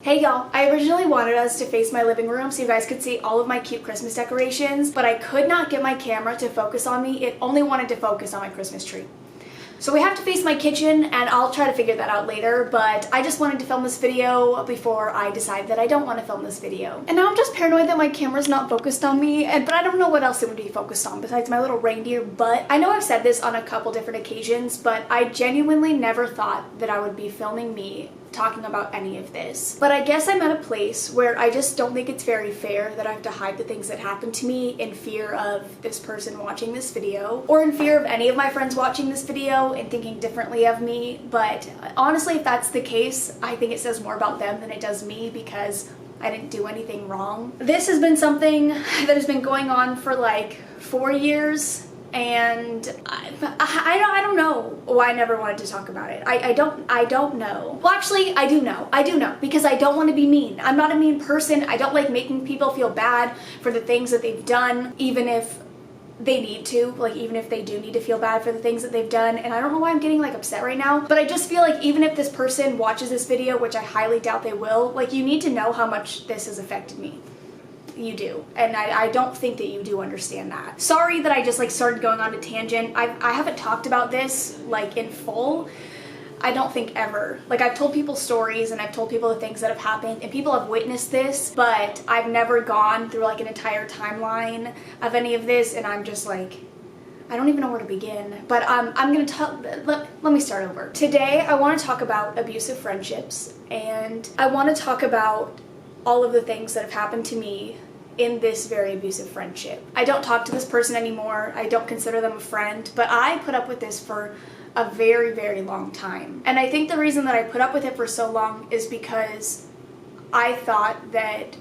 Hey y'all, I originally wanted us to face my living room so you guys could see all of my cute Christmas decorations, but I could not get my camera to focus on me. It only wanted to focus on my Christmas tree. So we have to face my kitchen, and I'll try to figure that out later, but I just wanted to film this video before I decide that I don't want to film this video. And now I'm just paranoid that my camera's not focused on me, but I don't know what else it would be focused on besides my little reindeer butt. I know I've said this on a couple different occasions, but I genuinely never thought that I would be filming me talking about any of this. But I guess I'm at a place where I just don't think it's very fair that I have to hide the things that happened to me in fear of this person watching this video, or in fear of any of my friends watching this video and thinking differently of me. But honestly, if that's the case, I think it says more about them than it does me, because I didn't do anything wrong. This has been something that has been going on for like 4 years, and I don't know why I never wanted to talk about it. I don't know. Well, actually, I do know, because I don't want to be mean. I'm not a mean person. I don't like making people feel bad for the things that they've done, even if they need to, like even if they do need to feel bad for the things that they've done. And I don't know why I'm getting like upset right now, but I just feel like even if this person watches this video, which I highly doubt they will, like you need to know how much this has affected me. You do, and I don't think that you do understand that. Sorry that I just like started going on a tangent. I haven't talked about this like in full, I don't think ever. Like I've told people stories and I've told people the things that have happened and people have witnessed this, but I've never gone through like an entire timeline of any of this, and I'm just like, I don't even know where to begin. But I'm gonna talk, let me start over. Today I want to talk about abusive friendships, and I want to talk about all of the things that have happened to me in this very abusive friendship. I don't talk to this person anymore. I don't consider them a friend, but I put up with this for a very, very long time. And I think the reason that I put up with it for so long is because I thought that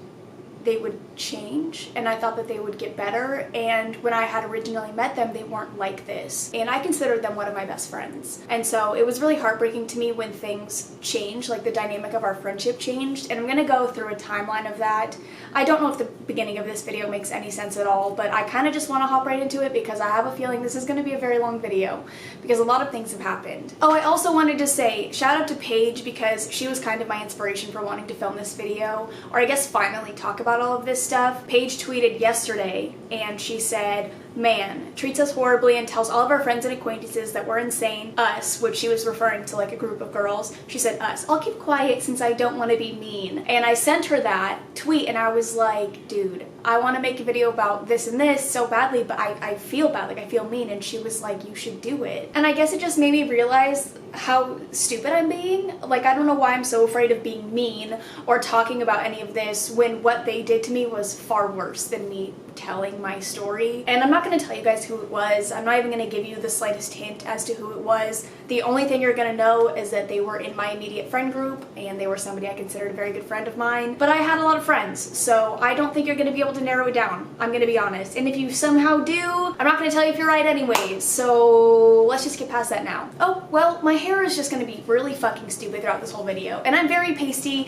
they would change, and I thought that they would get better, and when I had originally met them, they weren't like this, and I considered them one of my best friends. And so it was really heartbreaking to me when things changed, like the dynamic of our friendship changed, and I'm gonna go through a timeline of that. I don't know if the beginning of this video makes any sense at all, but I kind of just want to hop right into it because I have a feeling this is going to be a very long video because a lot of things have happened. Oh, I also wanted to say shout out to Paige, because she was kind of my inspiration for wanting to film this video, or I guess finally talk about all of this stuff. Paige tweeted yesterday and she said, "Man treats us horribly and tells all of our friends and acquaintances that we're insane." Us, which she was referring to like a group of girls. She said us. "I'll keep quiet since I don't want to be mean." And I sent her that tweet and I was like, dude, I want to make a video about this and this so badly, but I feel bad, like I feel mean. And she was like, you should do it. And I guess it just made me realize how stupid I'm being. Like, I don't know why I'm so afraid of being mean or talking about any of this when what they did to me was far worse than me telling my story. And I'm not going to tell you guys who it was. I'm not even going to give you the slightest hint as to who it was. The only thing you're going to know is that they were in my immediate friend group, and they were somebody I considered a very good friend of mine. But I had a lot of friends, so I don't think you're going to be able to narrow it down. I'm going to be honest. And if you somehow do, I'm not going to tell you if you're right anyways. So let's just get past that now. Oh, well, my hair is just going to be really fucking stupid throughout this whole video. And I'm very pasty.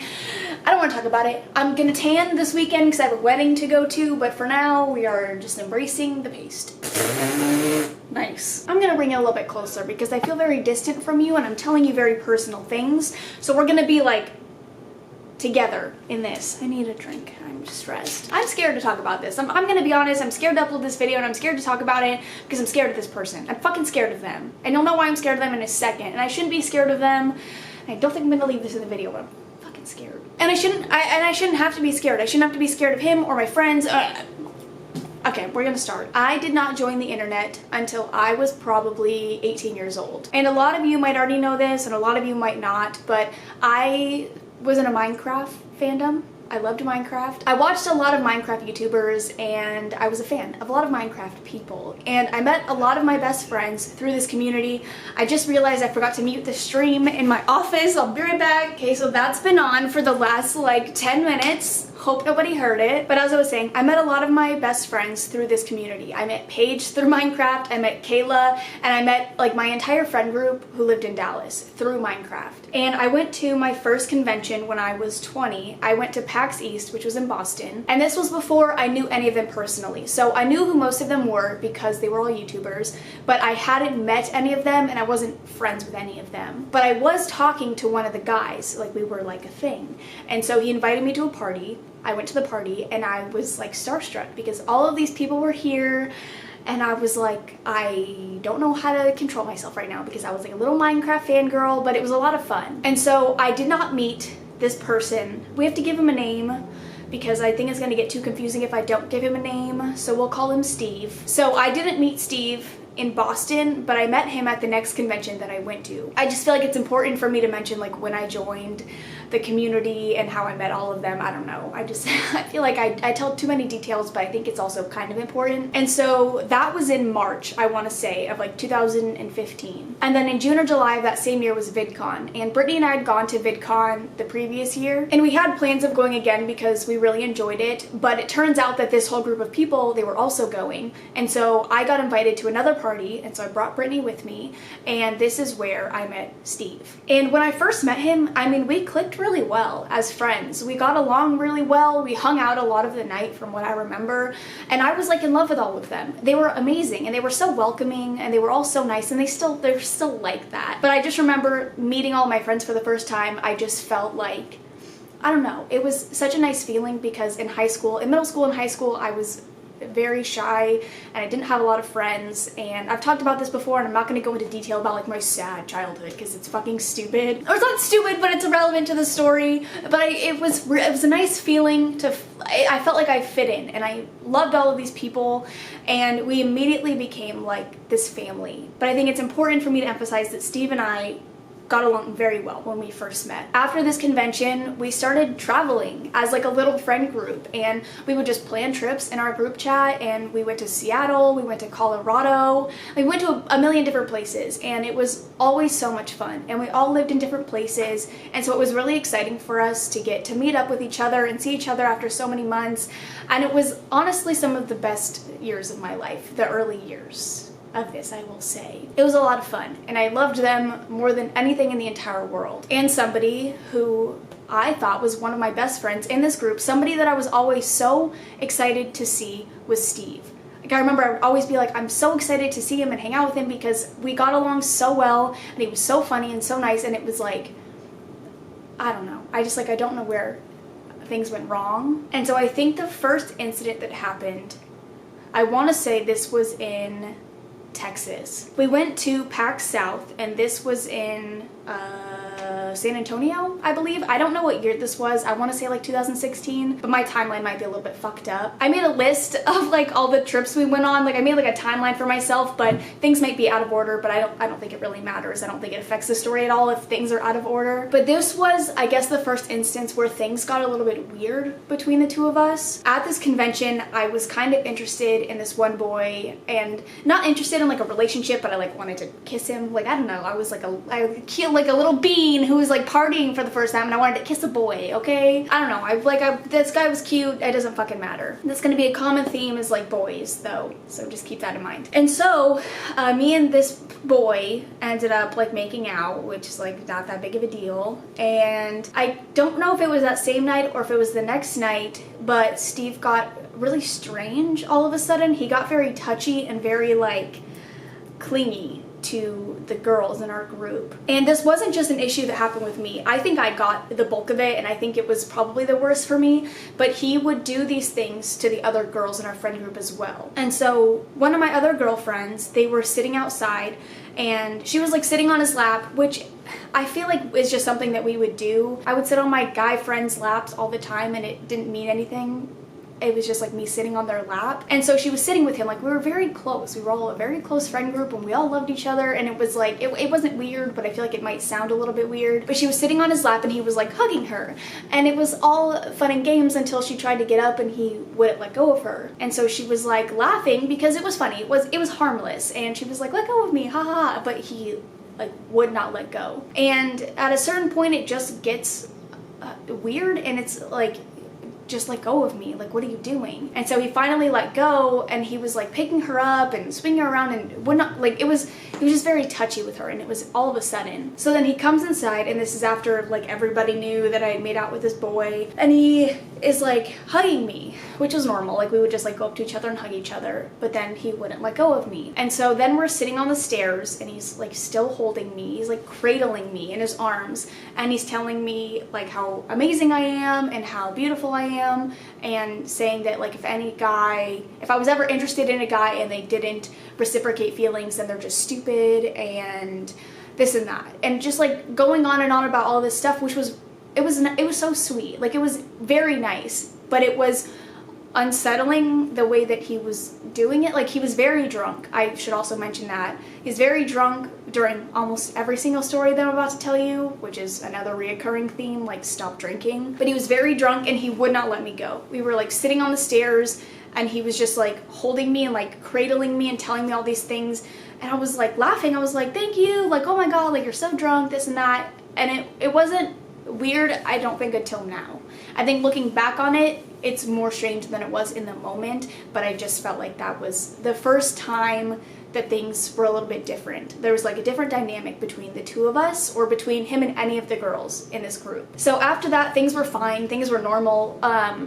I don't want to talk about it. I'm going to tan this weekend because I have a wedding to go to, but for now, we are just embracing the paste. Nice. I'm gonna bring it a little bit closer because I feel very distant from you and I'm telling you very personal things. So we're gonna be like together in this. I need a drink. I'm stressed. I'm scared to talk about this. I'm gonna be honest. I'm scared to upload this video and I'm scared to talk about it because I'm scared of this person. I'm fucking scared of them. And you'll know why I'm scared of them in a second. And I shouldn't be scared of them. I don't think I'm gonna leave this in the video, but I'm fucking scared. And I shouldn't have to be scared. I shouldn't have to be scared of him or my friends. Okay, we're gonna start. I did not join the internet until I was probably 18 years old. And a lot of you might already know this and a lot of you might not, but I was in a Minecraft fandom. I loved Minecraft. I watched a lot of Minecraft YouTubers and I was a fan of a lot of Minecraft people. And I met a lot of my best friends through this community. I just realized I forgot to mute the stream in my office. I'll be right back. Okay, so that's been on for the last like 10 minutes. Hope nobody heard it. But as I was saying, I met a lot of my best friends through this community. I met Paige through Minecraft, I met Kayla, and I met like my entire friend group who lived in Dallas through Minecraft. And I went to my first convention when I was 20. I went to PAX East, which was in Boston. And this was before I knew any of them personally. So I knew who most of them were because they were all YouTubers, but I hadn't met any of them and I wasn't friends with any of them. But I was talking to one of the guys, like we were like a thing. And so he invited me to a party. I went to the party and I was like starstruck because all of these people were here. And I was like, I don't know how to control myself right now because I was like a little Minecraft fangirl, but it was a lot of fun. And so I did not meet this person. We have to give him a name because I think it's gonna get too confusing if I don't give him a name. So we'll call him Steve. So I didn't meet Steve in Boston, but I met him at the next convention that I went to. I just feel like it's important for me to mention like when I joined the community and how I met all of them. I don't know. I feel like I tell too many details, but I think it's also kind of important. And so that was in March, I want to say, of like 2015. And then in June or July of that same year was VidCon. And Brittany and I had gone to VidCon the previous year. And we had plans of going again because we really enjoyed it. But it turns out that this whole group of people, they were also going. And so I got invited to another party. And so I brought Brittany with me. And this is where I met Steve. And when I first met him, I mean, we clicked really well as friends. We got along really well. We hung out a lot of the night from what I remember. And I was like in love with all of them. They were amazing and they were so welcoming and they were all so nice and they're still like that. But I just remember meeting all my friends for the first time. I just felt like, I don't know, it was such a nice feeling because in middle school and high school, I was very shy and I didn't have a lot of friends, and I've talked about this before and I'm not going to go into detail about like my sad childhood because it's fucking stupid. Or it's not stupid, but it's irrelevant to the story. But it was a nice feeling to, I felt like I fit in and I loved all of these people and we immediately became like this family. But I think it's important for me to emphasize that Steve and I got along very well when we first met. After this convention, we started traveling as like a little friend group and we would just plan trips in our group chat, and we went to Seattle, we went to Colorado, we went to a million different places, and it was always so much fun, and we all lived in different places, and so it was really exciting for us to get to meet up with each other and see each other after so many months, and it was honestly some of the best years of my life, the early years of this, I will say. It was a lot of fun and I loved them more than anything in the entire world. And somebody who I thought was one of my best friends in this group, somebody that I was always so excited to see, was Steve. Like, I remember I would always be like, I'm so excited to see him and hang out with him because we got along so well and he was so funny and so nice, and it was like, I don't know, I don't know where things went wrong. And so I think the first incident that happened, I want to say this was in Texas. We went to PAX South, and this was in San Antonio, I believe. I don't know what year this was. I want to say like 2016, but my timeline might be a little bit fucked up. I made a list of like all the trips we went on. Like I made like a timeline for myself, but things might be out of order, but I don't think it really matters. I don't think it affects the story at all if things are out of order. But this was, I guess, the first instance where things got a little bit weird between the two of us. At this convention, I was kind of interested in this one boy, and not interested in like a relationship, but I like wanted to kiss him. Like, I don't know, I was like a little bean who was like partying for the first time and I wanted to kiss a boy, okay? I don't know, this guy was cute, it doesn't fucking matter. That's gonna be a common theme, is like boys though, so just keep that in mind. And so, me and this boy ended up like making out, which is like not that big of a deal. And I don't know if it was that same night or if it was the next night, but Steve got really strange all of a sudden. He got very touchy and very like clingy to the girls in our group. And this wasn't just an issue that happened with me. I think I got the bulk of it, and I think it was probably the worst for me, but he would do these things to the other girls in our friend group as well. And so one of my other girlfriends, they were sitting outside and she was like sitting on his lap, which I feel like is just something that we would do. I would sit on my guy friends' laps all the time and it didn't mean anything. It was just like me sitting on their lap. And so she was sitting with him, like we were very close. We were all a very close friend group and we all loved each other, and it was like, it wasn't weird, but I feel like it might sound a little bit weird. But she was sitting on his lap and he was like hugging her. And it was all fun and games until she tried to get up and he wouldn't let go of her. And so she was like laughing because it was funny. It was harmless. And she was like, let go of me, ha ha. But he like would not let go. And at a certain point it just gets weird, and it's like, just let go of me. Like, what are you doing? And so he finally let go, and he was like picking her up and swinging her around, and would not, like, it was just very touchy with her, and it was all of a sudden. So then he comes inside, and this is after like everybody knew that I had made out with this boy, and he is like hugging me, which was normal. Like, we would just like go up to each other and hug each other, but then he wouldn't let go of me. And so then we're sitting on the stairs, and he's like still holding me. He's like cradling me in his arms, and he's telling me like how amazing I am and how beautiful I am, and saying that like if I was ever interested in a guy and they didn't reciprocate feelings, then they're just stupid and this and that, and just like going on and on about all this stuff, which was it was so sweet. Like, it was very nice, but it was unsettling the way that he was doing it. Like, he was very drunk. I should also mention that he's very drunk during almost every single story that I'm about to tell you, which is another reoccurring theme, like stop drinking. But he was very drunk, and he would not let me go. We were like sitting on the stairs, and he was just like holding me and like cradling me and telling me all these things, and I was like laughing. I was like, thank you, like, oh my god, like, you're so drunk, this and that. And it wasn't weird, I don't think, until now. I think looking back on it, it's more strange than it was in the moment, but I just felt like that was the first time that things were a little bit different. There was like a different dynamic between the two of us, or between him and any of the girls in this group. So after that, things were fine, things were normal.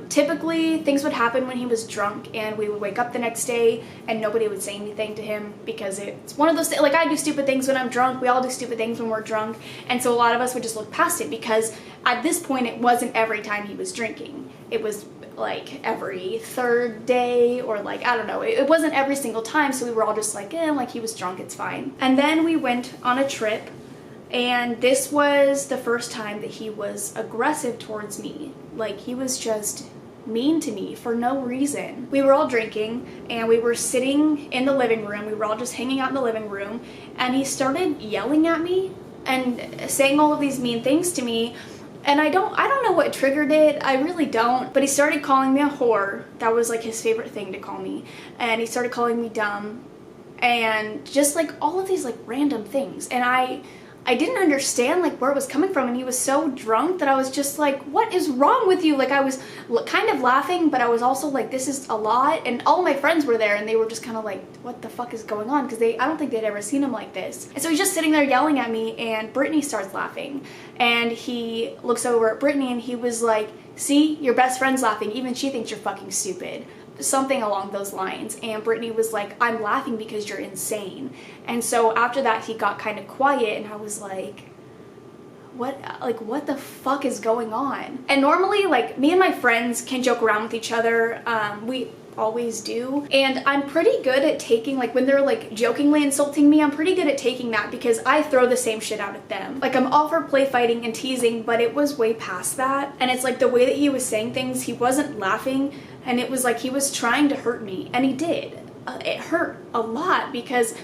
Typically things would happen when he was drunk, and we would wake up the next day and nobody would say anything to him, because it's one of those things, like, I do stupid things when I'm drunk, we all do stupid things when we're drunk, and so a lot of us would just look past it, because at this point it wasn't every time he was drinking. It was like every third day, or like, I don't know, it wasn't every single time, so we were all just like, like, he was drunk, it's fine. And then we went on a trip, and this was the first time that he was aggressive towards me. Like, he was just mean to me for no reason. We were all drinking, and we were sitting in the living room, we were all just hanging out in the living room, and he started yelling at me and saying all of these mean things to me. And I don't know what triggered it, I really don't, but he started calling me a whore. That was like his favorite thing to call me. And he started calling me dumb, and just like all of these like random things. And I didn't understand like where it was coming from, and he was so drunk that I was just like, what is wrong with you? Like, I was kind of laughing, but I was also like, this is a lot. And all of my friends were there, and they were just kind of like, what the fuck is going on? Because I don't think they'd ever seen him like this. And so he's just sitting there yelling at me, and Brittany starts laughing, and he looks over at Brittany, and he was like, see, your best friend's laughing, even she thinks you're fucking stupid. Something along those lines. And Brittany was like, I'm laughing because you're insane. And so after that, he got kind of quiet, and I was like, what the fuck is going on? And normally, like, me and my friends can joke around with each other. We always do, and I'm pretty good at taking, like, when they're like jokingly insulting me, I'm pretty good at taking that, because I throw the same shit out at them. Like, I'm all for play fighting and teasing, but it was way past that. And it's like the way that he was saying things, he wasn't laughing, and it was like he was trying to hurt me, and he did. It hurt a lot, because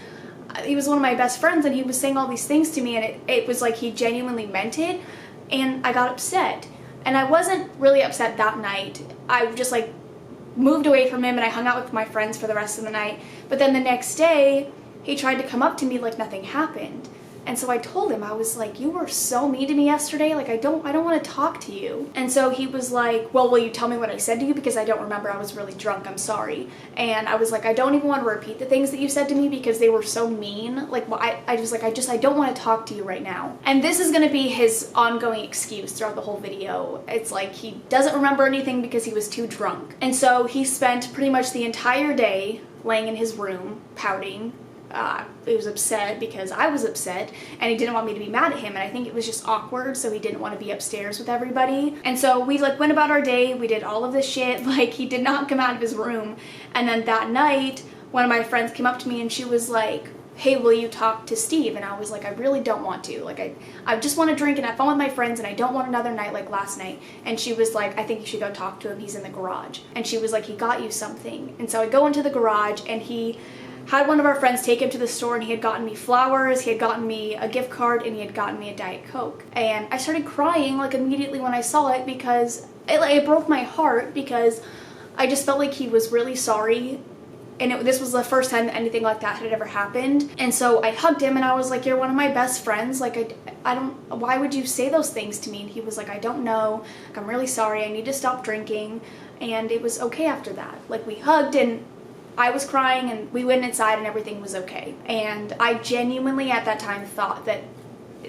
he was one of my best friends, and he was saying all these things to me, and it was like he genuinely meant it, and I got upset. And I wasn't really upset that night. I just like moved away from him, and I hung out with my friends for the rest of the night. But then the next day, he tried to come up to me like nothing happened. And so I told him, I was like, you were so mean to me yesterday, like, I don't want to talk to you. And so he was like, well, will you tell me what I said to you, because I don't remember, I was really drunk, I'm sorry. And I was like, I don't even want to repeat the things that you said to me, because they were so mean. Like, well, I don't want to talk to you right now. And this is going to be his ongoing excuse throughout the whole video. It's like he doesn't remember anything because he was too drunk. And so he spent pretty much the entire day laying in his room pouting. He was upset because I was upset, and he didn't want me to be mad at him, and I think it was just awkward, so he didn't want to be upstairs with everybody. And so we like went about our day, we did all of this shit, like, he did not come out of his room. And then that night, one of my friends came up to me, and she was like, hey, will you talk to Steve? And I was like, I really don't want to. Like, I just want to drink and have fun with my friends, and I don't want another night like last night. And she was like, I think you should go talk to him, he's in the garage. And she was like, he got you something. And so I go into the garage, and he had one of our friends take him to the store, and he had gotten me flowers, he had gotten me a gift card, and he had gotten me a Diet Coke. And I started crying like immediately when I saw it, because it broke my heart, because I just felt like he was really sorry and this was the first time that anything like that had ever happened. And so I hugged him and I was like, you're one of my best friends. Like, I don't, why would you say those things to me? And he was like, I don't know. Like, I'm really sorry. I need to stop drinking. And it was okay after that. Like, we hugged and I was crying and we went inside and everything was okay. And I genuinely at that time thought that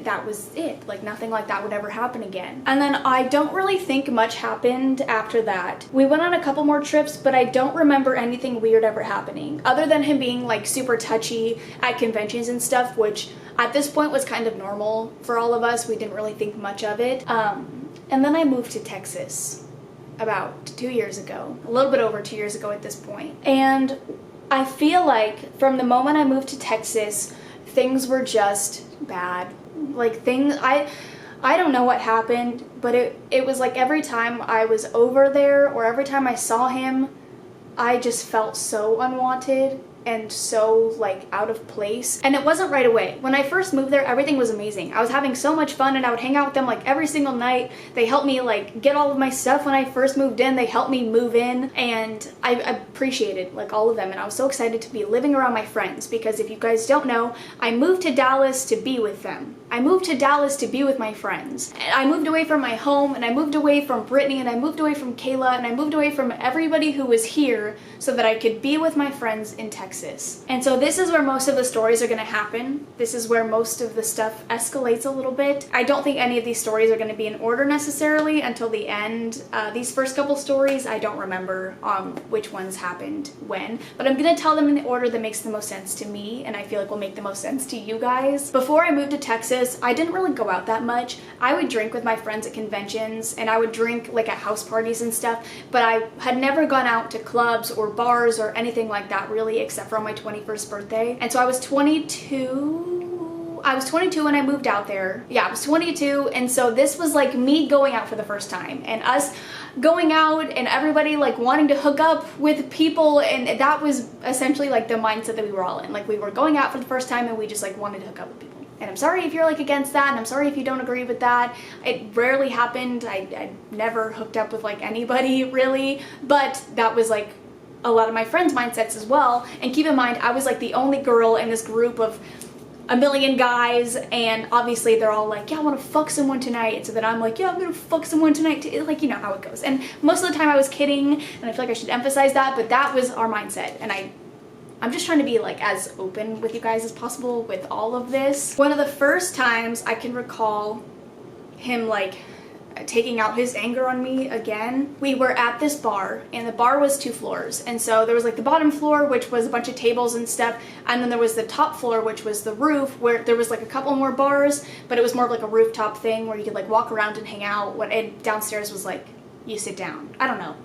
that was it. Like, nothing like that would ever happen again. And then I don't really think much happened after that. We went on a couple more trips, but I don't remember anything weird ever happening other than him being like super touchy at conventions and stuff, which at this point was kind of normal for all of us. We didn't really think much of it. And then I moved to Texas about 2 years ago, a little bit over 2 years ago at this point. And I feel like from the moment I moved to Texas, things were just bad. Like, I don't know what happened, but it was like every time I was over there or every time I saw him, I just felt so unwanted and so like out of place. And it wasn't right away. When I first moved there, everything was amazing. I was having so much fun and I would hang out with them like every single night. They helped me like get all of my stuff when I first moved in. They helped me move in, and I appreciated like all of them, and I was so excited to be living around my friends, because if you guys don't know, I moved to Dallas to be with them. I moved to Dallas to be with my friends. And I moved away from my home, and I moved away from Brittany, and I moved away from Kayla, and I moved away from everybody who was here so that I could be with my friends in Texas. And so this is where most of the stories are gonna happen. This is where most of the stuff escalates a little bit. I don't think any of these stories are gonna be in order necessarily until the end. These first couple stories, I don't remember which ones happened when, but I'm gonna tell them in the order that makes the most sense to me, and I feel like will make the most sense to you guys. Before I moved to Texas, I didn't really go out that much. I would drink with my friends at conventions, and I would drink like at house parties and stuff, but I had never gone out to clubs or bars or anything like that really, except for on my 21st birthday. And so I was 22. I was 22 when I moved out there. Yeah, I was 22, and so this was like me going out for the first time, and us going out and everybody like wanting to hook up with people, and that was essentially like the mindset that we were all in. Like, we were going out for the first time and we just like wanted to hook up with people. And I'm sorry if you're like against that, and I'm sorry if you don't agree with that. It rarely happened. I never hooked up with like anybody really, but that was like a lot of my friends' mindsets as well. And keep in mind, I was like the only girl in this group of a million guys, and obviously they're all like, yeah, I want to fuck someone tonight. And so then I'm like, yeah, I'm gonna fuck someone tonight too. Like, you know how it goes. And most of the time I was kidding, and I feel like I should emphasize that, but that was our mindset. And I'm just trying to be like as open with you guys as possible with all of this. One of the first times I can recall him like taking out his anger on me again, we were at this bar, and the bar was 2 floors. And so there was like the bottom floor, which was a bunch of tables and stuff, and then there was the top floor, which was the roof, where there was like a couple more bars, but it was more of like a rooftop thing where you could like walk around and hang out. And downstairs was like, you sit down. I don't know.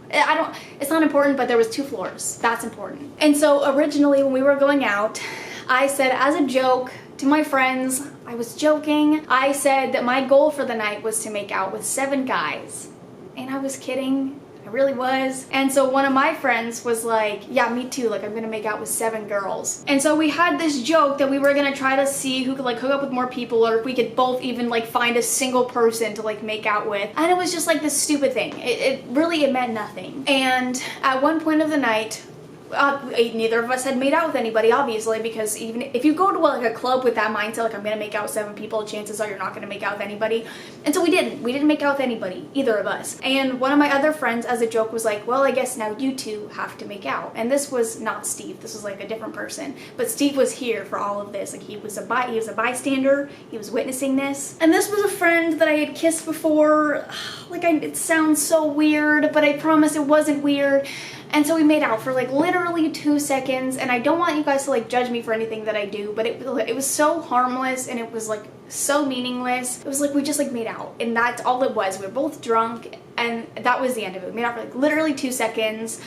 It's not important, but there was 2 floors. That's important. And so originally when we were going out, I said as a joke to my friends, I was joking, I said that my goal for the night was to make out with 7 guys. And I was kidding. I really was. And so one of my friends was like, yeah, me too, like I'm gonna make out with 7 girls. And so we had this joke that we were gonna try to see who could like hook up with more people, or if we could both even like find a single person to like make out with. And it was just like this stupid thing. It meant nothing. And at one point of the night, neither of us had made out with anybody, obviously, because even if you go to like a club with that mindset, like I'm gonna make out with 7 people, chances are you're not gonna make out with anybody. And so we didn't make out with anybody, either of us. And one of my other friends as a joke was like, well, I guess now you 2 have to make out. And this was not Steve, this was like a different person, but Steve was here for all of this. Like, he was a bystander, he was witnessing this. And this was a friend that I had kissed before. Like, it sounds so weird, but I promise it wasn't weird. And so we made out for like literally 2 seconds, and I don't want you guys to like judge me for anything that I do, but it was so harmless, and it was like so meaningless. It was like we just like made out, and that's all it was. We were both drunk, and that was the end of it. We made out for like literally 2 seconds,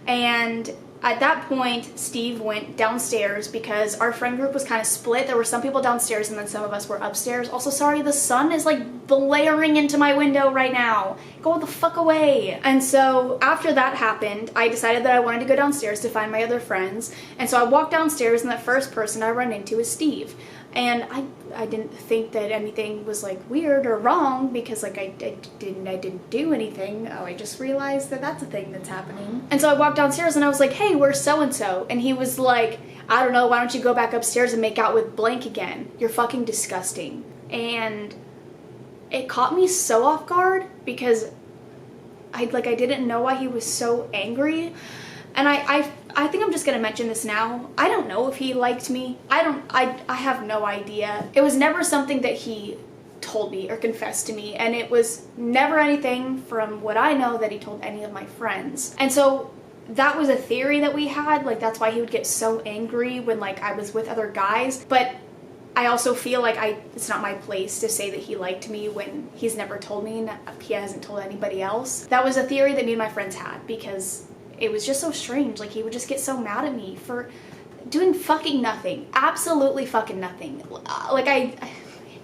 and at that point, Steve went downstairs because our friend group was kind of split. There were some people downstairs and then some of us were upstairs. Also, sorry, the sun is like blaring into my window right now. Go the fuck away. And so after that happened, I decided that I wanted to go downstairs to find my other friends. And so I walked downstairs, and the first person I run into is Steve. And I didn't think that anything was like weird or wrong because like I didn't do anything. Oh, I just realized that that's a thing that's happening. And so I walked downstairs and I was like, hey, where's so-and-so? And he was like, I don't know, why don't you go back upstairs and make out with blank again? You're fucking disgusting. And it caught me so off guard because I didn't know why he was so angry. And I think I'm just gonna mention this now. I don't know if he liked me. I have no idea. It was never something that he told me or confessed to me, and it was never anything from what I know that he told any of my friends. And so that was a theory that we had, like that's why he would get so angry when like I was with other guys. But I also feel like it's not my place to say that he liked me when he's never told me, he hasn't told anybody else. That was a theory that me and my friends had because it was just so strange. Like he would just get so mad at me for doing fucking nothing. Absolutely fucking nothing. Like I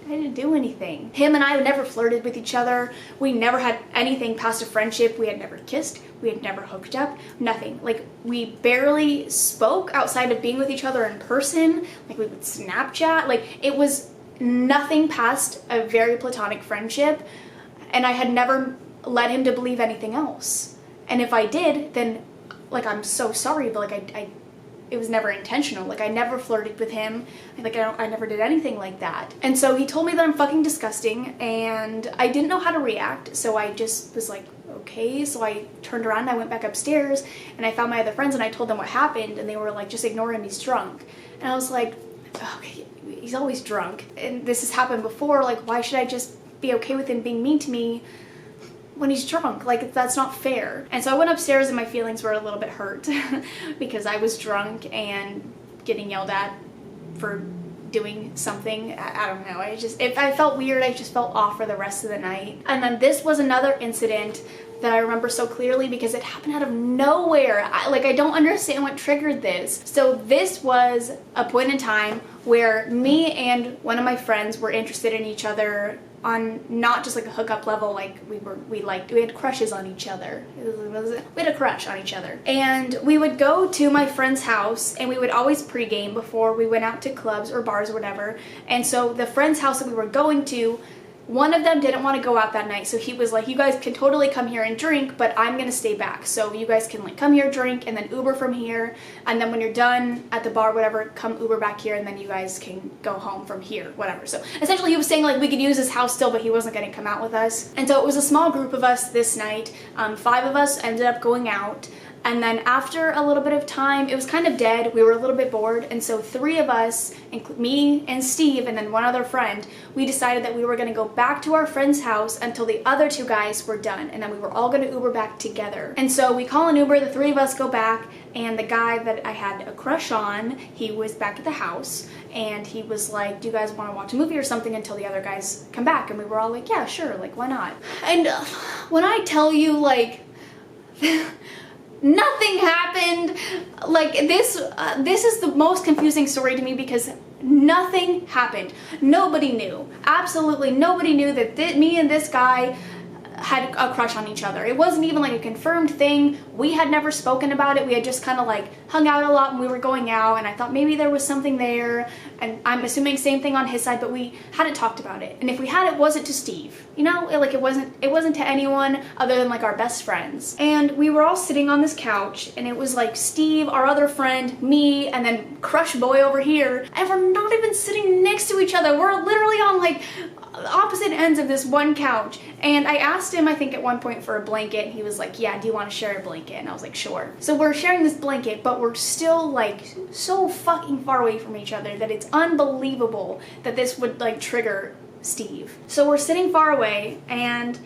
didn't do anything. Him and I never flirted with each other. We never had anything past a friendship. We had never kissed. We had never hooked up. Nothing. Like we barely spoke outside of being with each other in person. Like we would Snapchat. Like it was nothing past a very platonic friendship. And I had never led him to believe anything else. And if I did, then like I'm so sorry, but like it was never intentional. Like I never flirted with him. Like I never did anything like that. And so he told me that I'm fucking disgusting and I didn't know how to react. So I just was like, okay. So I turned around and I went back upstairs and I found my other friends and I told them what happened and they were like, just ignore him, he's drunk. And I was like, okay, he's always drunk. And this has happened before. Like why should I just be okay with him being mean to me when he's drunk? Like that's not fair. And so I went upstairs and my feelings were a little bit hurt because I was drunk and getting yelled at for doing something. I don't know. I felt weird. I just felt off for the rest of the night. And then this was another incident that I remember so clearly because it happened out of nowhere. I don't understand what triggered this. So this was a point in time where me and one of my friends were interested in each other on not just like a hookup level, like we had crushes on each other. We had a crush on each other. And we would go to my friend's house and we would always pregame before we went out to clubs or bars or whatever. And so the friend's house that we were going to, one of them didn't want to go out that night, so he was like, you guys can totally come here and drink, but I'm gonna stay back. So you guys can like come here, drink, and then Uber from here, and then when you're done at the bar, whatever, come Uber back here, and then you guys can go home from here, whatever. So essentially he was saying like we could use his house still, but he wasn't gonna come out with us. And so it was a small group of us this night. 5 of us ended up going out. And then after a little bit of time, it was kind of dead. We were a little bit bored. And so 3 of us, me and Steve, and then one other friend, we decided that we were gonna go back to our friend's house until the other 2 guys were done. And then we were all gonna Uber back together. And so we call an Uber, the 3 of us go back, and the guy that I had a crush on, he was back at the house. And he was like, do you guys wanna watch a movie or something until the other guys come back? And we were all like, yeah, sure, like why not? And when I tell you like, nothing happened. Like this is the most confusing story to me because nothing happened. Nobody knew. Absolutely nobody knew that me and this guy had a crush on each other. It wasn't even like a confirmed thing. We had never spoken about it. We had just kind of like hung out a lot when we were going out, and I thought maybe there was something there, and I'm assuming same thing on his side, but we hadn't talked about it. And if we had, it wasn't to Steve, you know, it wasn't to anyone other than like our best friends. And we were all sitting on this couch, and it was like Steve, our other friend, me, and then crush boy over here, and we're not even sitting next to each other. We're literally on like opposite ends of this one couch. And I asked him, I think at one point, for a blanket, and he was like, yeah, do you want to share a blanket? And I was like, sure. So we're sharing this blanket, but we're still like so fucking far away from each other that it's unbelievable that this would like trigger Steve. So we're sitting far away, and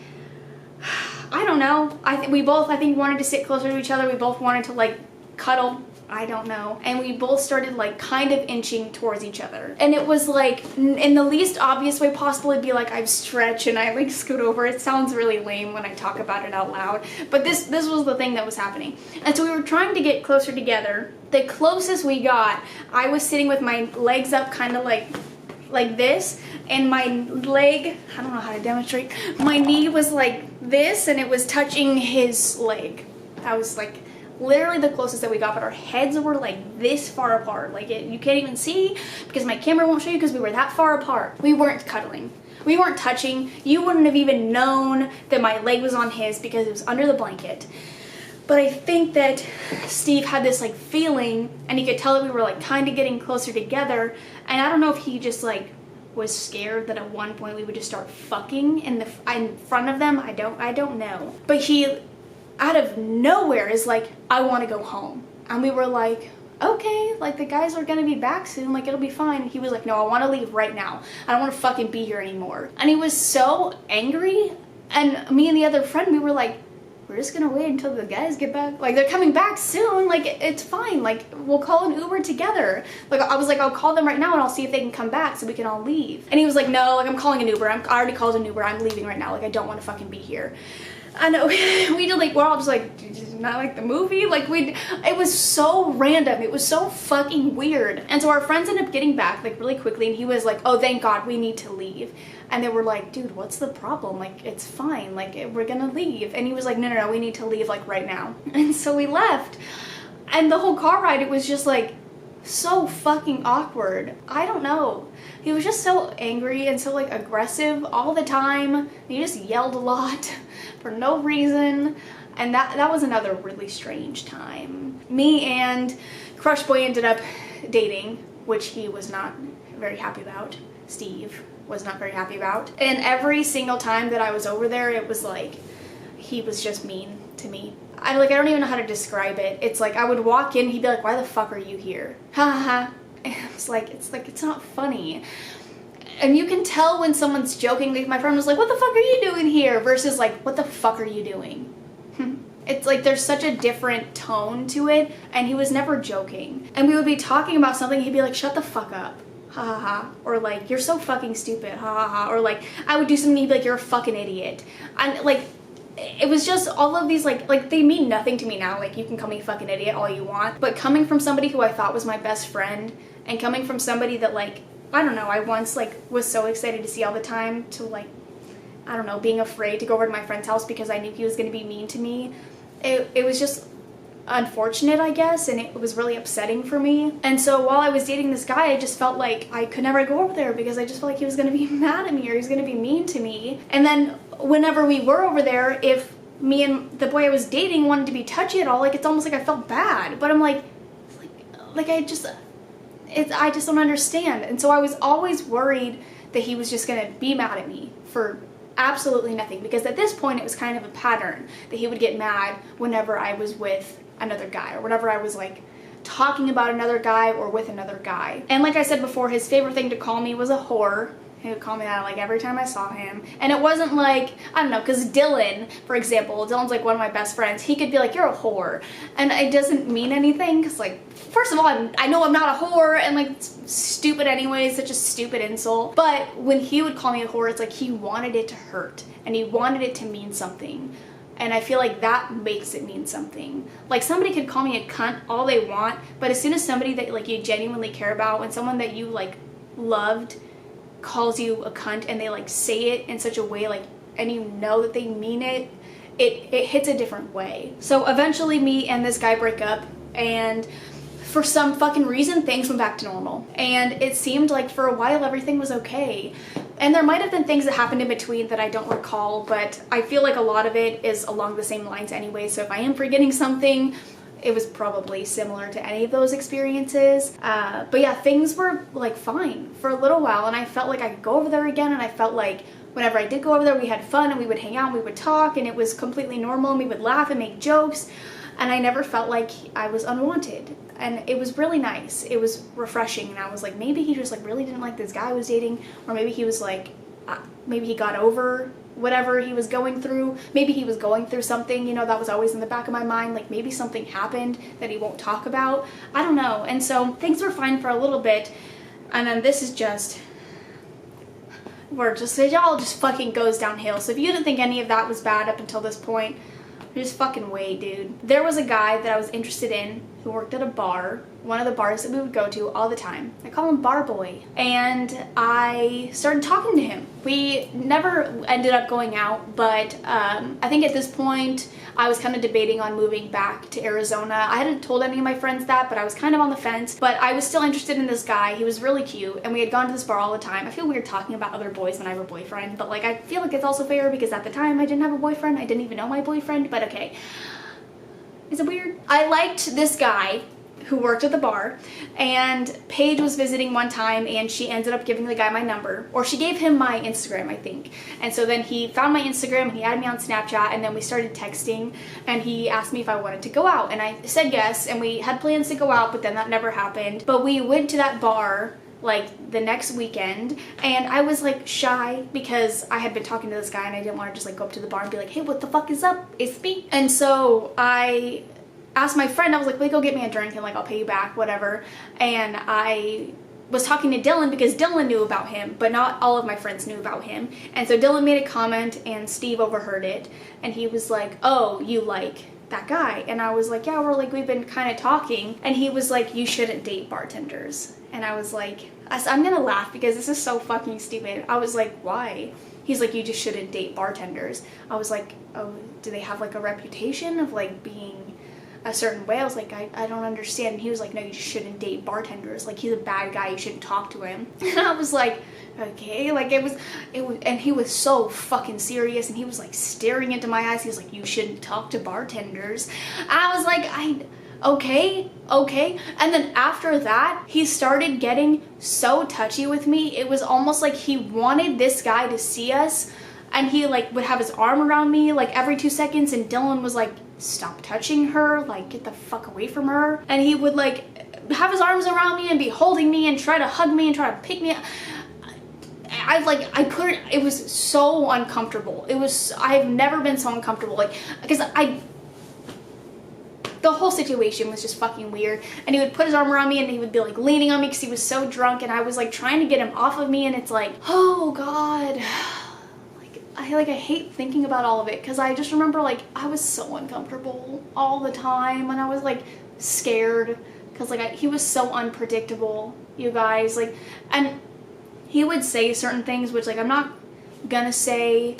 I don't know, I think we both wanted to sit closer to each other. We both wanted to like cuddle, I don't know. And we both started like kind of inching towards each other. And it was like in the least obvious way possible. It'd be like I stretch and I like scoot over. It sounds really lame when I talk about it out loud, but this was the thing that was happening. And so we were trying to get closer together. The closest we got, I was sitting with my legs up kind of like this, and my leg, I don't know how to demonstrate, my knee was like this and it was touching his leg. I was like literally the closest that we got, but our heads were like this far apart. Like you can't even see because my camera won't show you because we were that far apart. We weren't cuddling. We weren't touching. You wouldn't have even known that my leg was on his because it was under the blanket. But I think that Steve had this like feeling, and he could tell that we were like kind of getting closer together. And I don't know if he just like was scared that at one point we would just start fucking in front of them. I don't know. But he, out of nowhere, is like, I want to go home. And we were like, okay, like the guys are gonna be back soon, like it'll be fine. He was like, no, I want to leave right now. I don't want to fucking be here anymore. And he was so angry. And me and the other friend, we were like, we're just gonna wait until the guys get back. Like, they're coming back soon. Like, it's fine. Like, we'll call an Uber together. Like, I was like, I'll call them right now and I'll see if they can come back so we can all leave. And he was like, no, like, I'm calling an Uber. I already called an Uber. I'm leaving right now. Like, I don't want to fucking be here. I know. We did, like, we're all just like, not like the movie. Like, it was so random. It was so fucking weird. And so our friends ended up getting back, like, really quickly. And he was like, oh, thank God, we need to leave. And they were like, dude, what's the problem? Like, it's fine. Like, we're gonna leave. And he was like, no, we need to leave, like, right now. And so we left. And the whole car ride, it was just, like, so fucking awkward. I don't know. He was just so angry and so, like, aggressive all the time. He just yelled a lot for no reason. And that was another really strange time. Me and Crush Boy ended up dating, which he was not very happy about. Steve was not very happy about. And every single time that I was over there, it was like, he was just mean to me. I don't even know how to describe it. It's like, I would walk in, he'd be like, why the fuck are you here? Ha ha ha. And it's like, it's not funny. And you can tell when someone's joking. Like, my friend was like, what the fuck are you doing here? Versus like, what the fuck are you doing? It's like, there's such a different tone to it. And he was never joking. And we would be talking about something, he'd be like, shut the fuck up. Ha ha ha. Or like, you're so fucking stupid. Ha ha ha. Or like, I would do something, he'd be like, you're a fucking idiot. And like, it was just all of these like they mean nothing to me now. Like, you can call me a fucking idiot all you want. But coming from somebody who I thought was my best friend, and coming from somebody that, like, I don't know, I once like was so excited to see all the time, to like, I don't know, being afraid to go over to my friend's house because I knew he was going to be mean to me. It was just unfortunate, I guess, and it was really upsetting for me. And so while I was dating this guy, I just felt like I could never go over there because I just felt like he was going to be mad at me or he was going to be mean to me. And then whenever we were over there, if me and the boy I was dating wanted to be touchy at all, like, it's almost like I felt bad. But I'm like I just don't understand. And so I was always worried that he was just going to be mad at me for absolutely nothing, because at this point it was kind of a pattern that he would get mad whenever I was with another guy, or whenever I was like talking about another guy or with another guy. And like I said before, his favorite thing to call me was a whore. He would call me that like every time I saw him. And it wasn't like, I don't know, because Dylan, for example, Dylan's like one of my best friends. He could be like, you're a whore. And it doesn't mean anything, because like, first of all, I know I'm not a whore, and like, it's stupid anyways, such a stupid insult. But when he would call me a whore, it's like he wanted it to hurt, and he wanted it to mean something. And I feel like that makes it mean something. Like, somebody could call me a cunt all they want, but as soon as somebody that like you genuinely care about, when someone that you like loved calls you a cunt, and they like say it in such a way, like, and you know that they mean it, it hits a different way. So eventually me and this guy break up, and for some fucking reason things went back to normal. And it seemed like for a while everything was okay. And there might have been things that happened in between that I don't recall, but I feel like a lot of it is along the same lines anyway. So if I am forgetting something, it was probably similar to any of those experiences. But yeah, things were like fine for a little while, and I felt like I could go over there again, and I felt like whenever I did go over there, we had fun, and we would hang out, and we would talk, and it was completely normal, and we would laugh and make jokes, and I never felt like I was unwanted. And it was really nice. It was refreshing, and I was like, maybe he just like really didn't like this guy I was dating, or maybe he was like, maybe he got over whatever he was going through. Maybe he was going through something, you know, that was always in the back of my mind. Like, maybe something happened that he won't talk about. I don't know. And so things were fine for a little bit, and then this is just where it all just fucking goes downhill. So if you didn't think any of that was bad up until this point, just fucking wait, dude. There was a guy that I was interested in who worked at a bar, one of the bars that we would go to all the time. I call him Bar Boy. And I started talking to him. We never ended up going out, but I think at this point I was kind of debating on moving back to Arizona. I hadn't told any of my friends that, but I was kind of on the fence. But I was still interested in this guy. He was really cute, and we had gone to this bar all the time. I feel weird talking about other boys when I have a boyfriend, but like I feel like it's also fair because at the time I didn't have a boyfriend. I didn't even know my boyfriend, but okay. Is it weird? I liked this guy who worked at the bar, and Paige was visiting one time and she ended up giving the guy my number, or she gave him my Instagram, I think. And so then he found my Instagram and he added me on Snapchat, and then we started texting, and he asked me if I wanted to go out, and I said yes, and we had plans to go out, but then that never happened. But we went to that bar like the next weekend, and I was like shy because I had been talking to this guy and I didn't want to just like go up to the bar and be like, hey, what the fuck is up? It's me. And so I asked my friend, I was like, will you go get me a drink and like I'll pay you back, whatever. And I was talking to Dylan because Dylan knew about him, but not all of my friends knew about him. And so Dylan made a comment and Steve overheard it, and he was like, oh, you like that guy? And I was like, yeah, we've been kind of talking. And he was like, you shouldn't date bartenders. And I was like, I'm gonna laugh because this is so fucking stupid. I was like, why? He's like, you just shouldn't date bartenders. I was like, oh, do they have like a reputation of like being a certain way? I was like, I don't understand. And he was like, no, you just shouldn't date bartenders. Like, he's a bad guy, you shouldn't talk to him. And I was like, okay. Like it was, and he was so fucking serious, and he was like staring into my eyes. He was like, you shouldn't talk to bartenders. I was like, okay. And then after that, he started getting so touchy with me. It was almost like he wanted this guy to see us, and he like would have his arm around me like every 2 seconds, and Dylan was like, stop touching her, like get the fuck away from her. And he would like have his arms around me and be holding me and try to hug me and try to pick me up. I couldn't, it was so uncomfortable. I've never been so uncomfortable, like, because the whole situation was just fucking weird. And he would put his arm around me and he would be like leaning on me because he was so drunk, and I was like trying to get him off of me, and it's like, oh God. I hate thinking about all of it because I just remember like I was so uncomfortable all the time, and I was like scared because like he was so unpredictable, you guys. Like, and he would say certain things which like I'm not gonna say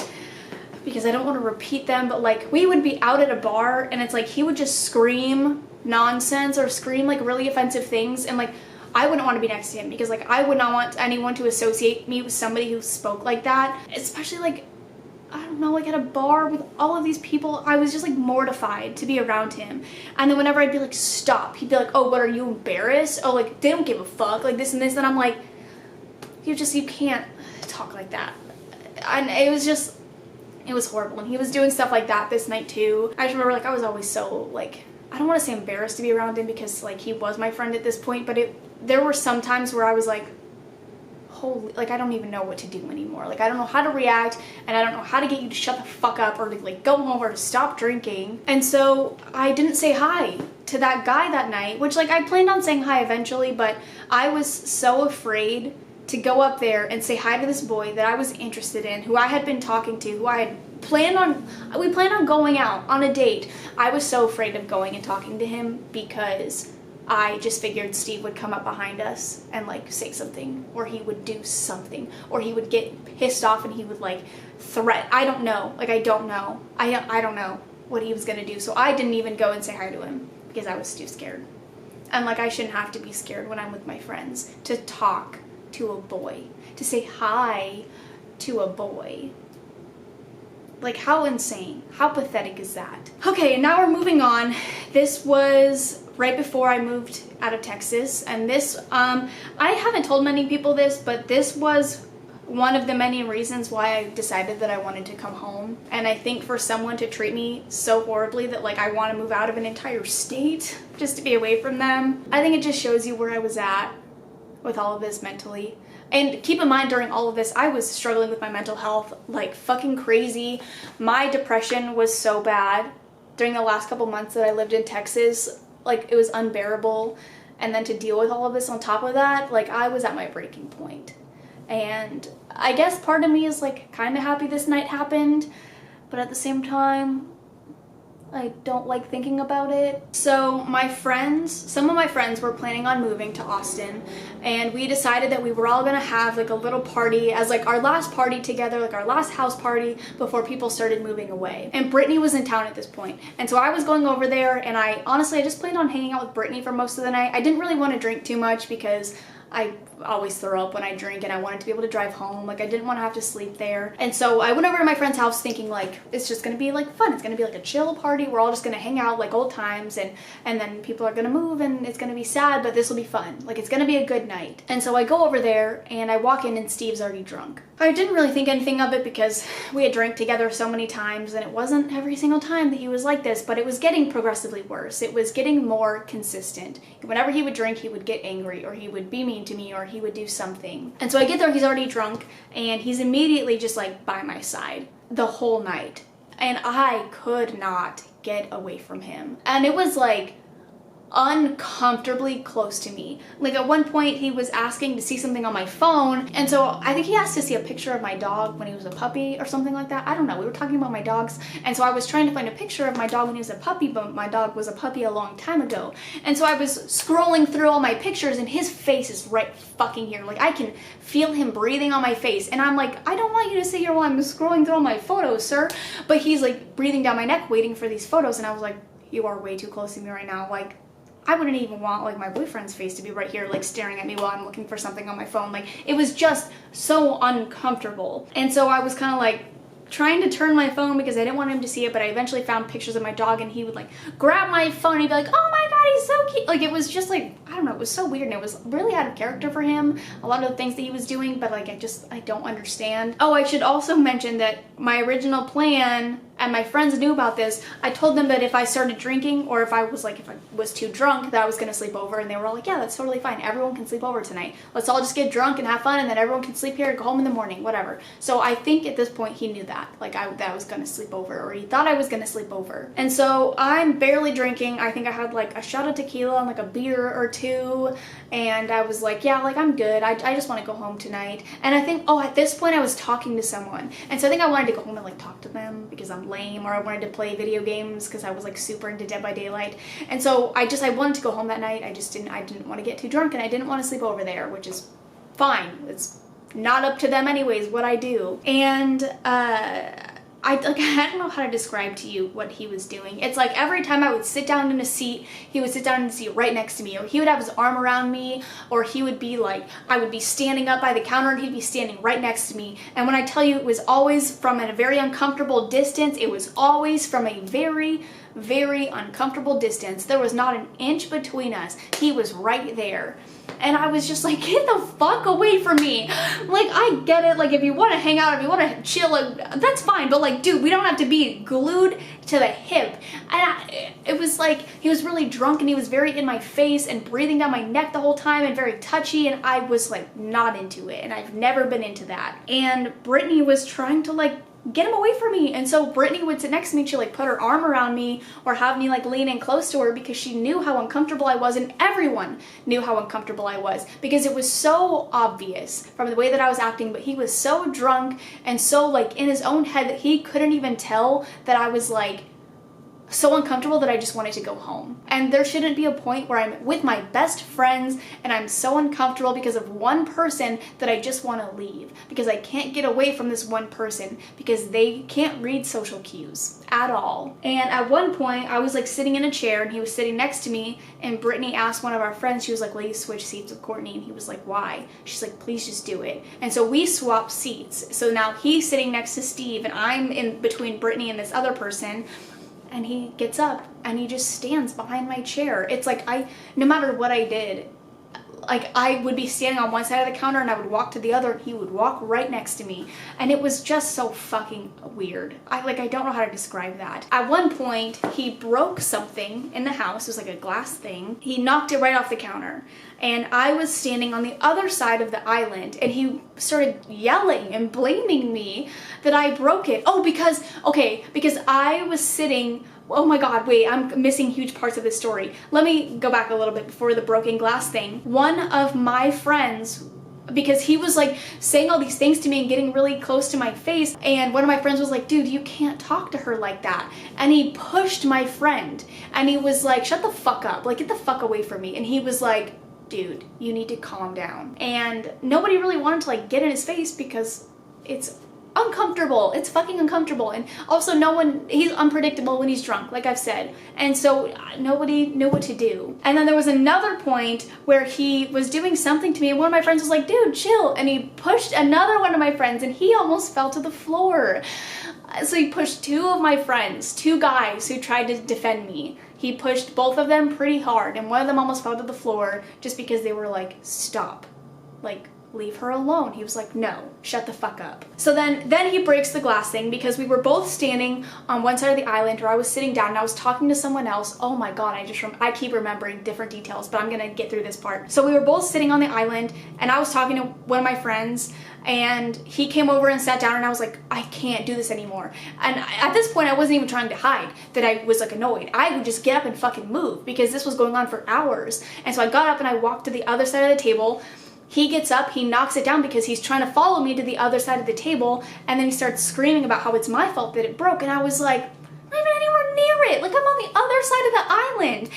because I don't want to repeat them, but like we would be out at a bar and it's like he would just scream nonsense or scream like really offensive things, and like I wouldn't want to be next to him because like I would not want anyone to associate me with somebody who spoke like that, especially like, I don't know, like at a bar with all of these people. I was just like mortified to be around him. And then whenever I'd be like, stop, he'd be like, oh, what, are you embarrassed? Oh, like they don't give a fuck, like this and this. And I'm like, you can't talk like that. And it was horrible. And he was doing stuff like that this night too. I just remember like I was always so like, I don't want to say embarrassed to be around him because like he was my friend at this point, but there were some times where I was like, holy, like I don't even know what to do anymore. Like I don't know how to react, and I don't know how to get you to shut the fuck up or to like go home or to stop drinking. And so I didn't say hi to that guy that night, which like I planned on saying hi eventually, but I was so afraid to go up there and say hi to this boy that I was interested in, who I had been talking to, who I had we planned on going out on a date. I was so afraid of going and talking to him because I just figured Steve would come up behind us and like say something, or he would do something, or he would get pissed off and he would like I don't know. Like I don't know what he was gonna do. So I didn't even go and say hi to him because I was too scared. And like I shouldn't have to be scared when I'm with my friends to talk to a boy, to say hi to a boy. Like how insane, how pathetic is that? Okay, and now we're moving on. This was right before I moved out of Texas, and this, I haven't told many people this, but this was one of the many reasons why I decided that I wanted to come home. And I think for someone to treat me so horribly that like I want to move out of an entire state just to be away from them, I think it just shows you where I was at with all of this mentally. And keep in mind, during all of this, I was struggling with my mental health like fucking crazy. My depression was so bad during the last couple months that I lived in Texas. Like it was unbearable. And then to deal with all of this on top of that, like I was at my breaking point. And I guess part of me is like kind of happy this night happened, but at the same time, I don't like thinking about it. So some of my friends were planning on moving to Austin, and we decided that we were all gonna have like a little party as like our last party together, like our last house party before people started moving away. And Brittany was in town at this point. And so I was going over there, and I just planned on hanging out with Brittany for most of the night. I didn't really want to drink too much because I always throw up when I drink, and I wanted to be able to drive home. Like, I didn't want to have to sleep there. And so I went over to my friend's house thinking like, it's just gonna be like fun. It's gonna be like a chill party. We're all just gonna hang out like old times, and then people are gonna move, and it's gonna be sad, but this will be fun. Like, it's gonna be a good night. And so I go over there and I walk in, and Steve's already drunk. I didn't really think anything of it because we had drank together so many times, and it wasn't every single time that he was like this, but it was getting progressively worse. It was getting more consistent. Whenever he would drink, he would get angry, or he would be mean to me, or he would do something. And so I get there, he's already drunk, and he's immediately just like by my side the whole night. And I could not get away from him. And it was like uncomfortably close to me. Like, at one point he was asking to see something on my phone, and so I think he asked to see a picture of my dog when he was a puppy or something like that. I don't know, we were talking about my dogs, and so I was trying to find a picture of my dog when he was a puppy, but my dog was a puppy a long time ago. And so I was scrolling through all my pictures, and his face is right fucking here. Like, I can feel him breathing on my face, and I'm like, I don't want you to sit here while I'm scrolling through all my photos, sir. But he's like breathing down my neck waiting for these photos, and I was like, you are way too close to me right now. Like, I wouldn't even want like my boyfriend's face to be right here like staring at me while I'm looking for something on my phone. Like, it was just so uncomfortable. And so I was kind of like trying to turn my phone because I didn't want him to see it, but I eventually found pictures of my dog, and he would like grab my phone and he'd be like, oh my god, he's so cute. Like, it was just like, I don't know, it was so weird, and it was really out of character for him, a lot of the things that he was doing, but like I don't understand. Oh, I should also mention that my original plan, and my friends knew about this, I told them that if I started drinking, or if I was too drunk, that I was gonna sleep over, and they were all like, yeah, that's totally fine. Everyone can sleep over tonight. Let's all just get drunk and have fun, and then everyone can sleep here and go home in the morning, whatever. So I think at this point he knew that, like that I was gonna sleep over, or he thought I was gonna sleep over. And so I'm barely drinking. I think I had like a shot of tequila and like a beer or two, and I was like, yeah, like I'm good. I just want to go home tonight. And I think, oh, at this point I was talking to someone, and so I think I wanted to go home and like talk to them because I'm lame, or I wanted to play video games because I was like super into Dead by Daylight. And so I wanted to go home that night. I didn't want to get too drunk, and I didn't want to sleep over there, which is fine. It's not up to them anyways what I do. And I don't know how to describe to you what he was doing. It's like every time I would sit down in a seat, he would sit down in a seat right next to me, or he would have his arm around me, or he would be like, I would be standing up by the counter and he'd be standing right next to me. And when I tell you it was always from a very uncomfortable distance, it was always from a very, very uncomfortable distance. There was not an inch between us. He was right there. And I was just like, get the fuck away from me. Like, I get it. Like, if you want to hang out, if you want to chill, like, that's fine. But like, dude, we don't have to be glued to the hip. And it was like, he was really drunk, and he was very in my face and breathing down my neck the whole time, and very touchy. And I was like not into it. And I've never been into that. And Brittany was trying to like get him away from me. And so Brittany would sit next to me, and she'd like put her arm around me, or have me like lean in close to her, because she knew how uncomfortable I was, and everyone knew how uncomfortable I was, because it was so obvious from the way that I was acting. But he was so drunk and so like in his own head that he couldn't even tell that I was like so uncomfortable that I just wanted to go home. And there shouldn't be a point where I'm with my best friends and I'm so uncomfortable because of one person that I just want to leave, because I can't get away from this one person, because they can't read social cues at all. And at one point I was like sitting in a chair, and he was sitting next to me, and Brittany asked one of our friends, she was like, will you switch seats with Courtney? And he was like, why? She's like, please just do it. And so we swapped seats. So now he's sitting next to Steve, and I'm in between Brittany and this other person. And he gets up and he just stands behind my chair. It's like no matter what I did, like I would be standing on one side of the counter and I would walk to the other, and he would walk right next to me. And it was just so fucking weird. I don't know how to describe that. At one point, he broke something in the house. It was like a glass thing. He knocked it right off the counter. And I was standing on the other side of the island, and he started yelling and blaming me that I broke it. Oh, because I was sitting, oh my god, wait, I'm missing huge parts of this story. Let me go back a little bit before the broken glass thing. One of my friends because he was like saying all these things to me and getting really close to my face, and one of my friends was like, dude, you can't talk to her like that. And he pushed my friend and he was like, shut the fuck up, like get the fuck away from me. And he was like, dude, you need to calm down. And nobody really wanted to like get in his face because it's uncomfortable. It's fucking uncomfortable. And also he's unpredictable when he's drunk, like I've said. And so nobody knew what to do. And then there was another point where he was doing something to me and one of my friends was like, dude, chill. And he pushed another one of my friends and he almost fell to the floor. So he pushed two of my friends, two guys who tried to defend me. He pushed both of them pretty hard and one of them almost fell to the floor just because they were like, stop, like leave her alone. He was like, no, shut the fuck up. So then he breaks the glass thing because we were both standing on one side of the island, or I was sitting down and I was talking to someone else. Oh my god, I keep remembering different details, but I'm gonna get through this part. So we were both sitting on the island and I was talking to one of my friends and he came over and sat down and I was like, I can't do this anymore. And at this point I wasn't even trying to hide that I was like annoyed. I would just get up and fucking move because this was going on for hours. And so I got up and I walked to the other side of the table. He gets up, he knocks it down because he's trying to follow me to the other side of the table, and then he starts screaming about how it's my fault that it broke, and I was like, I'm not even anywhere near it, like I'm on the other side of the island.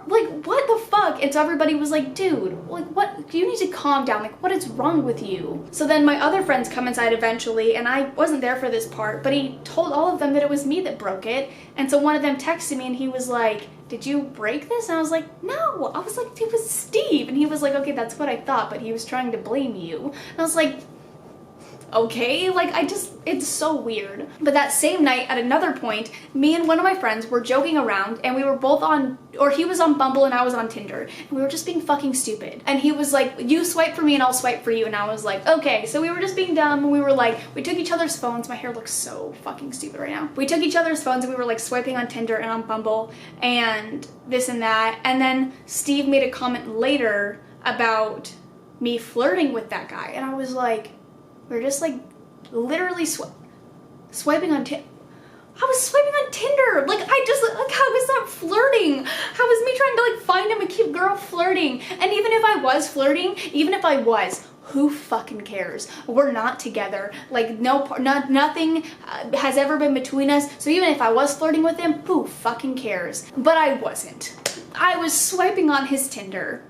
Like, what the fuck? And so everybody was like, dude, like what, you need to calm down, like what is wrong with you? So then my other friends come inside eventually, and I wasn't there for this part, but he told all of them that it was me that broke it, and so one of them texted me and he was like, did you break this? And I was like, no. I was like, it was Steve. And he was like, okay, that's what I thought, but he was trying to blame you. And I was like, okay, like it's so weird. But that same night at another point, me and one of my friends were joking around and we were both on, or he was on Bumble and I was on Tinder, and we were just being fucking stupid. And he was like, you swipe for me and I'll swipe for you. And I was like, okay. So we were just being dumb and we were like, we took each other's phones. My hair looks so fucking stupid right now. We took each other's phones and we were like swiping on Tinder and on Bumble and this and that. And then Steve made a comment later about me flirting with that guy. And I was like, we're just like literally swiping on Tinder. I was swiping on Tinder. Like how is that flirting? How is me trying to like find him a cute girl flirting? And even if I was flirting, who fucking cares? We're not together. Like nothing has ever been between us. So even if I was flirting with him, who fucking cares? But I wasn't. I was swiping on his Tinder.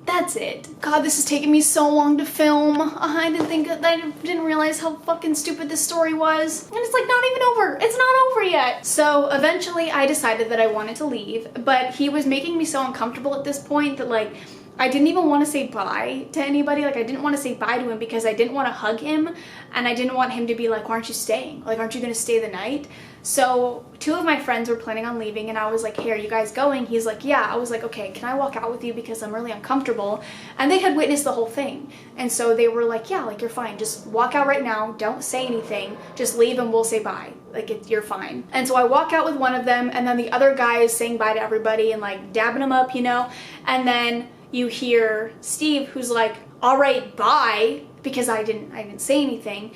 That's it. God, this is taking me so long to film. I didn't realize how fucking stupid this story was. And it's like not even over. It's not over yet. So eventually I decided that I wanted to leave, but he was making me so uncomfortable at this point that like I didn't even want to say bye to anybody. Like I didn't want to say bye to him because I didn't want to hug him and I didn't want him to be like, why aren't you staying? Like, aren't you going to stay the night? So two of my friends were planning on leaving and I was like, hey, are you guys going? He's like, yeah. I was like, okay, can I walk out with you because I'm really uncomfortable? And they had witnessed the whole thing. And so they were like, yeah, like you're fine. Just walk out right now. Don't say anything. Just leave and we'll say bye. Like you're fine. And so I walk out with one of them and then the other guy is saying bye to everybody and like dabbing them up, you know? And then you hear Steve who's like, all right, bye, because I didn't say anything.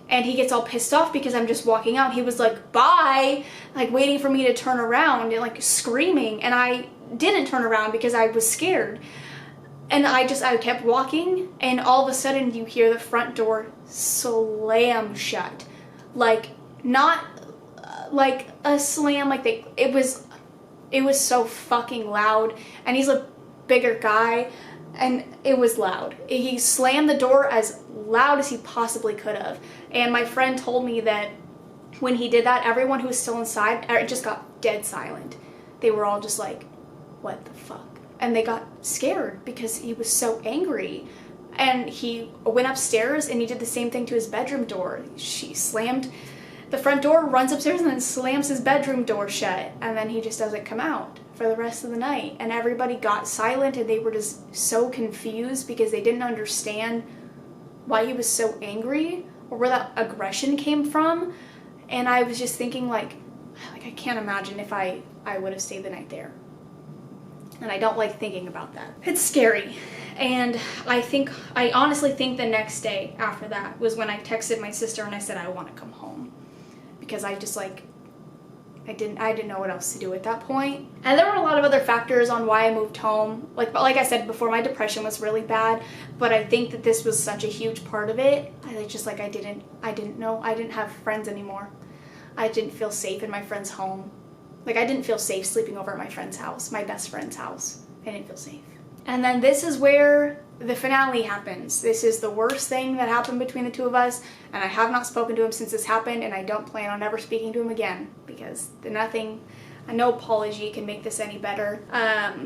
And he gets all pissed off because I'm just walking out. He was like, bye, like waiting for me to turn around and like screaming. And I didn't turn around because I was scared. And I kept walking and all of a sudden you hear the front door slam shut. Like not like a slam, like it was so fucking loud. And he's a bigger guy and it was loud. He slammed the door as loud as he possibly could have. And my friend told me that when he did that, everyone who was still inside, it just got dead silent. They were all just like, what the fuck? And they got scared because he was so angry. And he went upstairs and he did the same thing to his bedroom door. She slammed the front door, runs upstairs and then slams his bedroom door shut. And then he just doesn't come out for the rest of the night. And everybody got silent and they were just so confused because they didn't understand why he was so angry or where that aggression came from. And I was just thinking like I can't imagine if I would have stayed the night there. And I don't like thinking about that. It's scary. And I honestly think the next day after that was when I texted my sister and I said I want to come home. Because I just like, I didn't know what else to do at that point. And there were a lot of other factors on why I moved home. Like I said before, my depression was really bad, but I think that this was such a huge part of it. I didn't have friends anymore. I didn't feel safe in my friend's home. Like, I didn't feel safe sleeping over at my friend's house, my best friend's house. I didn't feel safe. And then this is where the finale happens. This is the worst thing that happened between the two of us, and I have not spoken to him since this happened, and I don't plan on ever speaking to him again, because no apology can make this any better.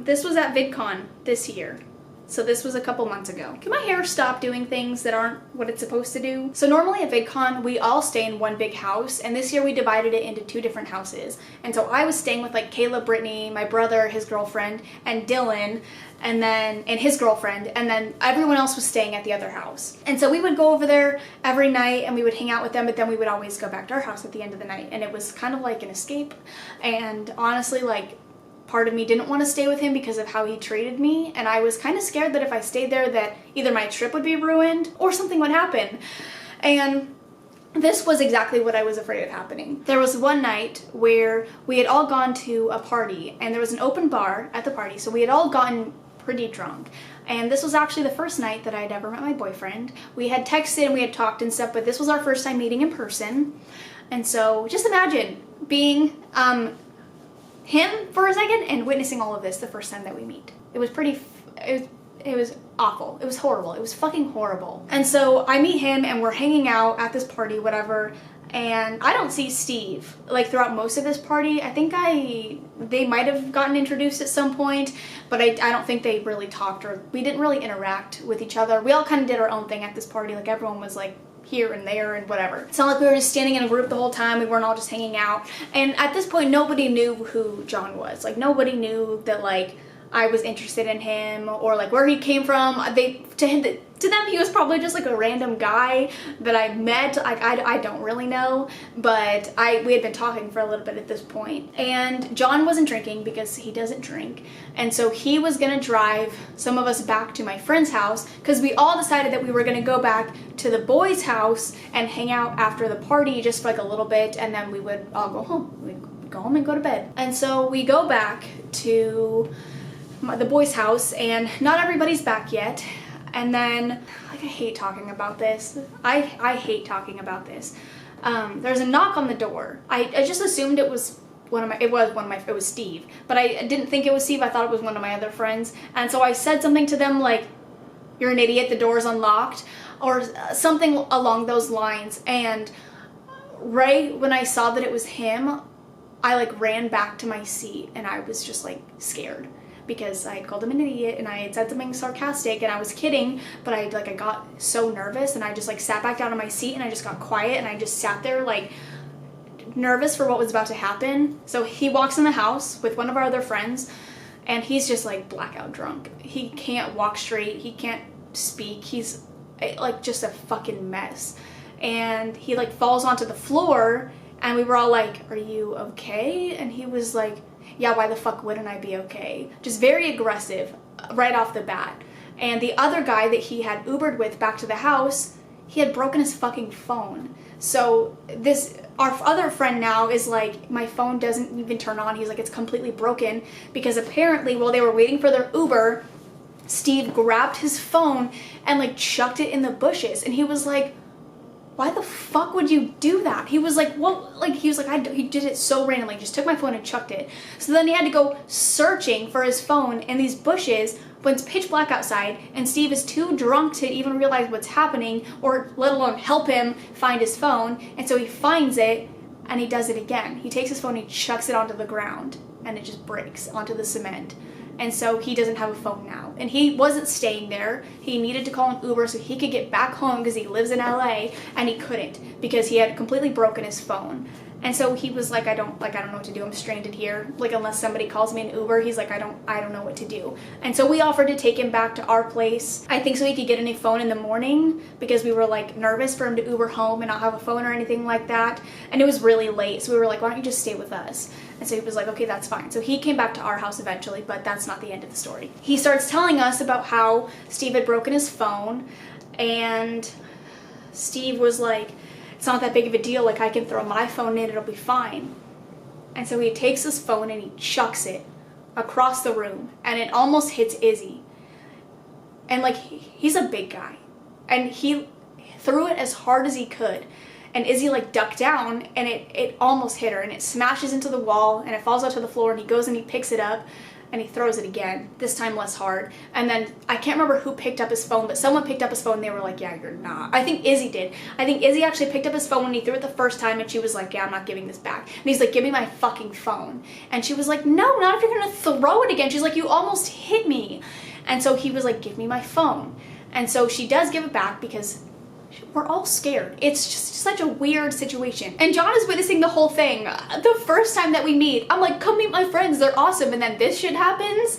This was at VidCon this year. So this was a couple months ago. Can my hair stop doing things that aren't what it's supposed to do? So normally at VidCon, we all stay in one big house, and this year we divided it into 2 different houses. And so I was staying with like Kayla, Brittany, my brother, his girlfriend, and Dylan, and his girlfriend, and then everyone else was staying at the other house. And so we would go over there every night and we would hang out with them, but then we would always go back to our house at the end of the night. And it was kind of like an escape. And honestly, like, part of me didn't want to stay with him because of how he treated me, and I was kind of scared that if I stayed there that either my trip would be ruined or something would happen. And this was exactly what I was afraid of happening. There was one night where we had all gone to a party, and there was an open bar at the party, so we had all gotten pretty drunk. And this was actually the first night that I had ever met my boyfriend. We had texted and we had talked and stuff, but this was our first time meeting in person. And so just imagine being him for a second and witnessing all of this the first time that we meet. It was awful. It was horrible. It was fucking horrible. And so I meet him and we're hanging out at this party, whatever, and I don't see Steve like throughout most of this party. I think they might have gotten introduced at some point, but I don't think they really talked, or we didn't really interact with each other. We all kind of did our own thing at this party. Like, everyone was like here and there and whatever. It's not like we were just standing in a group the whole time. We weren't all just hanging out. And at this point, nobody knew who John was. Like, nobody knew that, like, I was interested in him or, like, where he came from. To them, he was probably just, like, a random guy that I met. I don't really know, but we had been talking for a little bit at this point. And John wasn't drinking because he doesn't drink. And so he was gonna drive some of us back to my friend's house because we all decided that we were gonna go back to the boys' house and hang out after the party just for, like, a little bit, and then we would all go home. We'd go home and go to bed. And so we go back to the boys' house, and not everybody's back yet. And then, like, I hate talking about this. I hate talking about this. There's a knock on the door. I just assumed it was it was Steve, but I didn't think it was Steve. I thought it was one of my other friends. And so I said something to them like, "You're an idiot, the door's unlocked," or something along those lines. And right when I saw that it was him, I like ran back to my seat, and I was just like scared, because I had called him an idiot and I had said something sarcastic, and I was kidding, but I got so nervous, and I just like sat back down in my seat and I just got quiet, and I just sat there like nervous for what was about to happen. So he walks in the house with one of our other friends, and he's just like blackout drunk. He can't walk straight, he can't speak, he's like just a fucking mess. And he like falls onto the floor, and we were all like, "Are you okay?" And he was like, "Yeah, why the fuck wouldn't I be okay?" Just very aggressive right off the bat. And the other guy that he had Ubered with back to the house, he had broken his fucking phone. So our other friend now is like, "My phone doesn't even turn on." He's like, "It's completely broken," because apparently while they were waiting for their Uber, Steve grabbed his phone and like chucked it in the bushes. And he was like, "Why the fuck would you do that?" He was like, "Well," like, he was like, he did it so randomly, just took my phone and chucked it. So then he had to go searching for his phone in these bushes when it's pitch black outside, and Steve is too drunk to even realize what's happening, or let alone help him find his phone. And so he finds it, and he does it again. He takes his phone, he chucks it onto the ground, and it just breaks onto the cement. And so he doesn't have a phone now. And he wasn't staying there. He needed to call an Uber so he could get back home because he lives in LA, and he couldn't because he had completely broken his phone. And so he was like, I don't know what to do. I'm stranded here. Like, unless somebody calls me an Uber, he's like, I don't know what to do. And so we offered to take him back to our place, I think so he could get a new phone in the morning, because we were like nervous for him to Uber home and not have a phone or anything like that. And it was really late. So we were like, "Why don't you just stay with us?" And so he was like, "Okay, that's fine." So he came back to our house eventually, but that's not the end of the story. He starts telling us about how Steve had broken his phone, and Steve was like, "It's not that big of a deal, like, I can throw my phone in, it'll be fine." And so he takes his phone and he chucks it across the room, and it almost hits Izzy. And like, he's a big guy, and he threw it as hard as he could, and Izzy like ducked down, and it almost hit her, and it smashes into the wall, and it falls out to the floor, and he goes and he picks it up, and he throws it again, this time less hard. And then I can't remember who picked up his phone, but someone picked up his phone and they were like, yeah, you're not. I think Izzy did. I think Izzy actually picked up his phone when he threw it the first time, and she was like, yeah, I'm not giving this back. And he's like, give me my fucking phone. And she was like, no, not if you're gonna throw it again. She's like, you almost hit me. And so he was like, give me my phone. And so she does give it back because we're all scared. It's just such a weird situation. And John is witnessing the whole thing. The first time that we meet, I'm like, come meet my friends, they're awesome. And then this shit happens.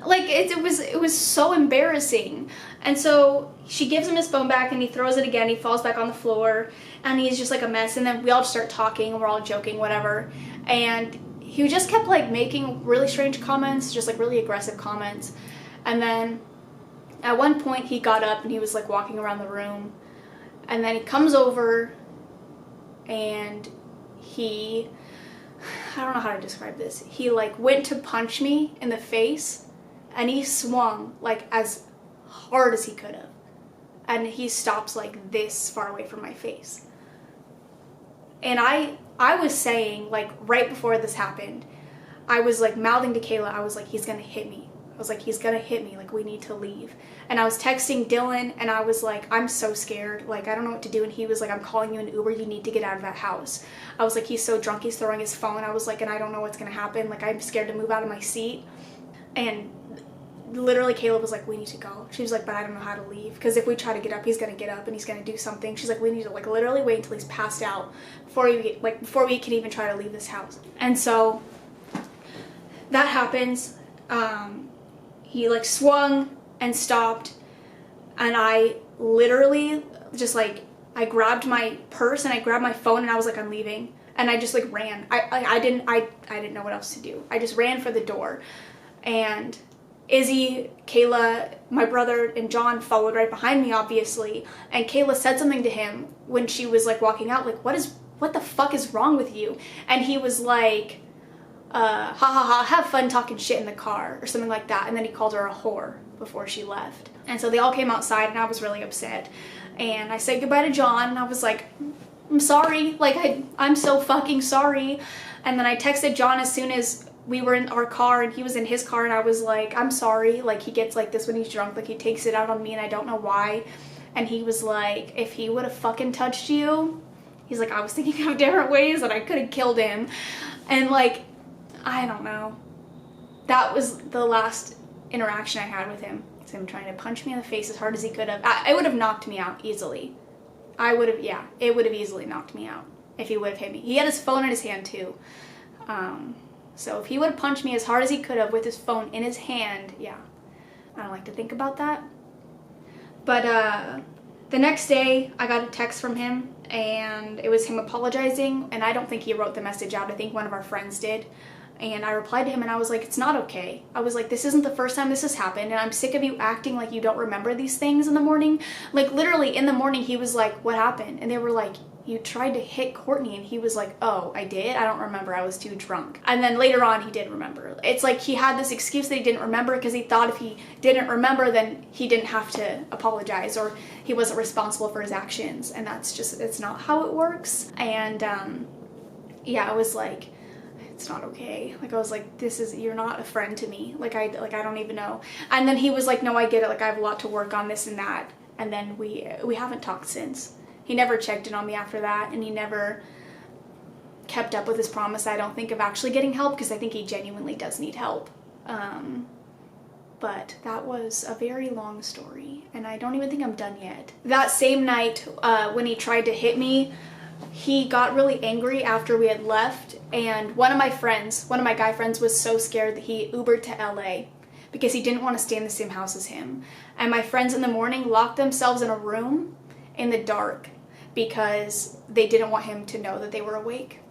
Like, it was so embarrassing. And so she gives him his phone back, and he throws it again. He falls back on the floor, and he's just like a mess. And then we all just start talking, and we're all joking, whatever. And he just kept like making really strange comments, just like really aggressive comments. And then at one point he got up and he was like walking around the room. And then he comes over and I don't know how to describe this. He like went to punch me in the face, and he swung like as hard as he could have. And he stops like this far away from my face. And I was saying, like, right before this happened, I was like mouthing to Kayla, I was like, he's gonna hit me. I was like, he's gonna hit me, like, we need to leave. And I was texting Dylan, and I was like, I'm so scared, like, I don't know what to do. And he was like, I'm calling you an Uber, you need to get out of that house. I was like, he's so drunk, he's throwing his phone. I was like, and I don't know what's gonna happen, like, I'm scared to move out of my seat. And literally Kayla was like, we need to go. She was like, but I don't know how to leave, because if we try to get up, he's gonna get up and he's gonna do something. She's like, we need to like literally wait until he's passed out before we can even try to leave this house. And so that happens. He like swung and stopped, and I literally just like, I grabbed my purse and I grabbed my phone, and I was like, I'm leaving. And I just like ran. I didn't know what else to do. I just ran for the door. And Izzy, Kayla, my brother, and John followed right behind me, obviously. And Kayla said something to him when she was like walking out, like, what the fuck is wrong with you? And he was like, ha ha ha, have fun talking shit in the car, or something like that. And then he called her a whore before she left. And so they all came outside, and I was really upset. And I said goodbye to John, and I was like, I'm sorry, like, I'm so fucking sorry. And then I texted John as soon as we were in our car, and he was in his car, and I was like, I'm sorry, like, he gets like this when he's drunk, like, he takes it out on me, and I don't know why. And he was like, if he would have fucking touched you, he's like, I was thinking of different ways that I could have killed him. And like, I don't know. That was the last interaction I had with him. It's him trying to punch me in the face as hard as he could have. It would have knocked me out easily. It would have easily knocked me out if he would have hit me. He had his phone in his hand too. So if he would have punched me as hard as he could have with his phone in his hand, yeah. I don't like to think about that. But the next day, I got a text from him, and it was him apologizing, and I don't think he wrote the message out. I think one of our friends did. And I replied to him, and I was like, it's not okay. I was like, this isn't the first time this has happened, and I'm sick of you acting like you don't remember these things in the morning. Like, literally, in the morning, he was like, what happened? And they were like, you tried to hit Courtney. And he was like, oh, I did? I don't remember. I was too drunk. And then later on, he did remember. It's like he had this excuse that he didn't remember because he thought if he didn't remember, then he didn't have to apologize, or he wasn't responsible for his actions. And that's just, it's not how it works. And yeah, I was like, it's not okay. Like, I was like, you're not a friend to me. Like, I don't even know. And then he was like, no, I get it. Like, I have a lot to work on, this and that. And then we haven't talked since. He never checked in on me after that, and he never kept up with his promise, I don't think, of actually getting help, because I think he genuinely does need help. But that was a very long story, and I don't even think I'm done yet. That same night, when he tried to hit me, he got really angry after we had left, and one of my guy friends was so scared that he Ubered to LA because he didn't want to stay in the same house as him. And my friends in the morning locked themselves in a room in the dark because they didn't want him to know that they were awake.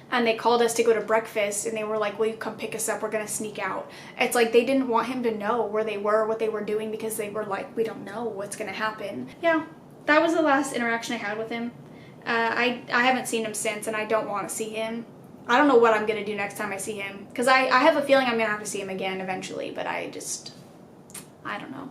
And they called us to go to breakfast, and they were like, will you come pick us up? We're gonna sneak out. It's like they didn't want him to know where they were, what they were doing, because they were like, we don't know what's gonna happen. Yeah, that was the last interaction I had with him. I haven't seen him since, and I don't want to see him. I don't know what I'm going to do next time I see him, because I have a feeling I'm going to have to see him again eventually, but I don't know.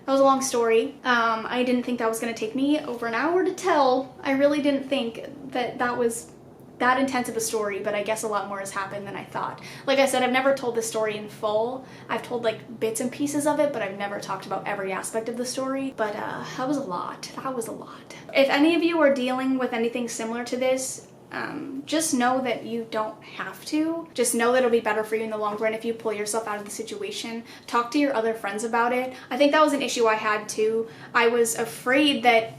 That was a long story. I didn't think that was going to take me over an hour to tell. I really didn't think that was that intense of a story, but I guess a lot more has happened than I thought. Like I said, I've never told this story in full. I've told like bits and pieces of it, but I've never talked about every aspect of the story. But that was a lot. That was a lot. If any of you are dealing with anything similar to this, just know that you don't have to. Just know that it'll be better for you in the long run if you pull yourself out of the situation. Talk to your other friends about it. I think that was an issue I had too. I was afraid that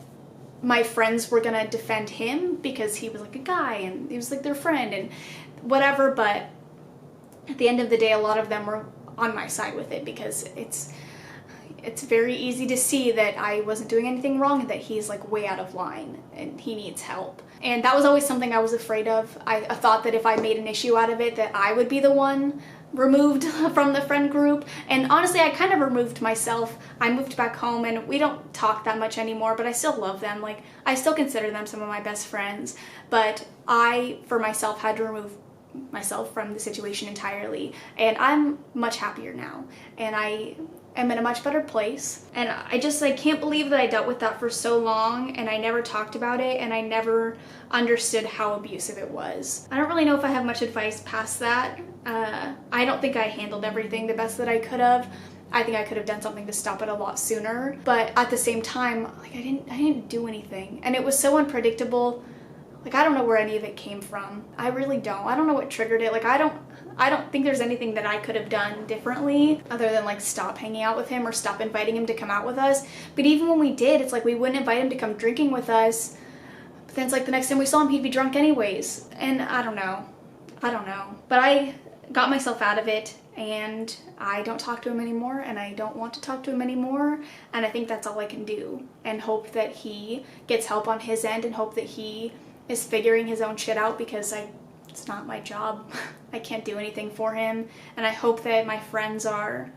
my friends were gonna defend him because he was like a guy and he was like their friend and whatever, but at the end of the day, a lot of them were on my side with it because it's very easy to see that I wasn't doing anything wrong and that he's like way out of line and he needs help. And that was always something I was afraid of. I thought that if I made an issue out of it, that I would be the one removed from the friend group. And honestly, I kind of removed myself. I moved back home and we don't talk that much anymore, but I still love them. Like, I still consider them some of my best friends, but I, for myself, had to remove myself from the situation entirely. And I'm much happier now. And I am in a much better place. And I can't believe that I dealt with that for so long and I never talked about it and I never understood how abusive it was. I don't really know if I have much advice past that. I don't think I handled everything the best that I could have. I think I could have done something to stop it a lot sooner. But at the same time, like I didn't do anything. And it was so unpredictable. Like, I don't know where any of it came from. I really don't. I don't know what triggered it. Like, I don't think there's anything that I could have done differently other than like stop hanging out with him or stop inviting him to come out with us. But even when we did, it's like we wouldn't invite him to come drinking with us. But then it's like the next time we saw him, he'd be drunk anyways. And I don't know. But I got myself out of it and I don't talk to him anymore and I don't want to talk to him anymore. And I think that's all I can do and hope that he gets help on his end and hope that he is figuring his own shit out because it's not my job. I can't do anything for him. And I hope that my friends are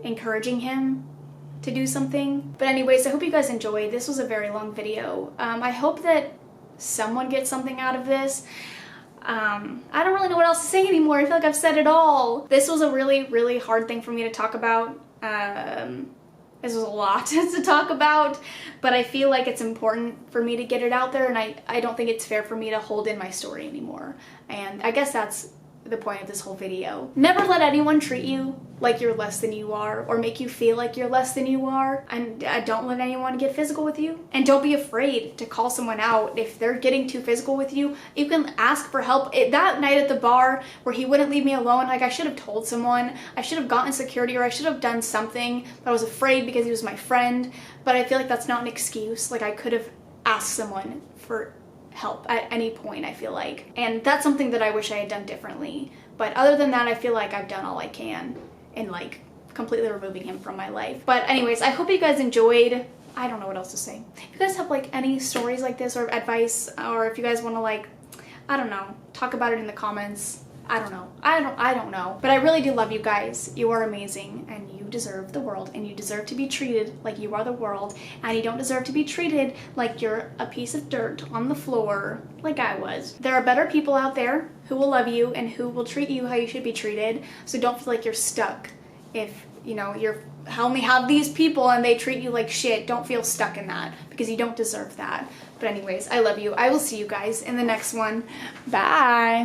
encouraging him to do something. But anyways, I hope you guys enjoyed. This was a very long video. I hope that someone gets something out of this. I don't really know what else to say anymore. I feel like I've said it all. This was a really, really hard thing for me to talk about. This was a lot to talk about, but I feel like it's important for me to get it out there, and I don't think it's fair for me to hold in my story anymore. And I guess that's the point of this whole video. Never let anyone treat you like you're less than you are or make you feel like you're less than you are. And don't let anyone get physical with you. And don't be afraid to call someone out if they're getting too physical with you. You can ask for help. That night at the bar where he wouldn't leave me alone, like I should have told someone. I should have gotten security or I should have done something, but I was afraid because he was my friend. But I feel like that's not an excuse. Like I could have asked someone for help at any point, I feel like. And that's something that I wish I had done differently. But other than that, I feel like I've done all I can in like completely removing him from my life. But anyways, I hope you guys enjoyed. I don't know what else to say. If you guys have like any stories like this or advice, or if you guys want to like, I don't know, talk about it in the comments. I don't know. I don't know. But I really do love you guys. You are amazing and you deserve the world and you deserve to be treated like you are the world, and you don't deserve to be treated like you're a piece of dirt on the floor like I was. There are better people out there who will love you and who will treat you how you should be treated. So don't feel like you're stuck if, you know, you're only have these people and they treat you like shit. Don't feel stuck in that because you don't deserve that. But anyways, I love you. I will see you guys in the next one. Bye.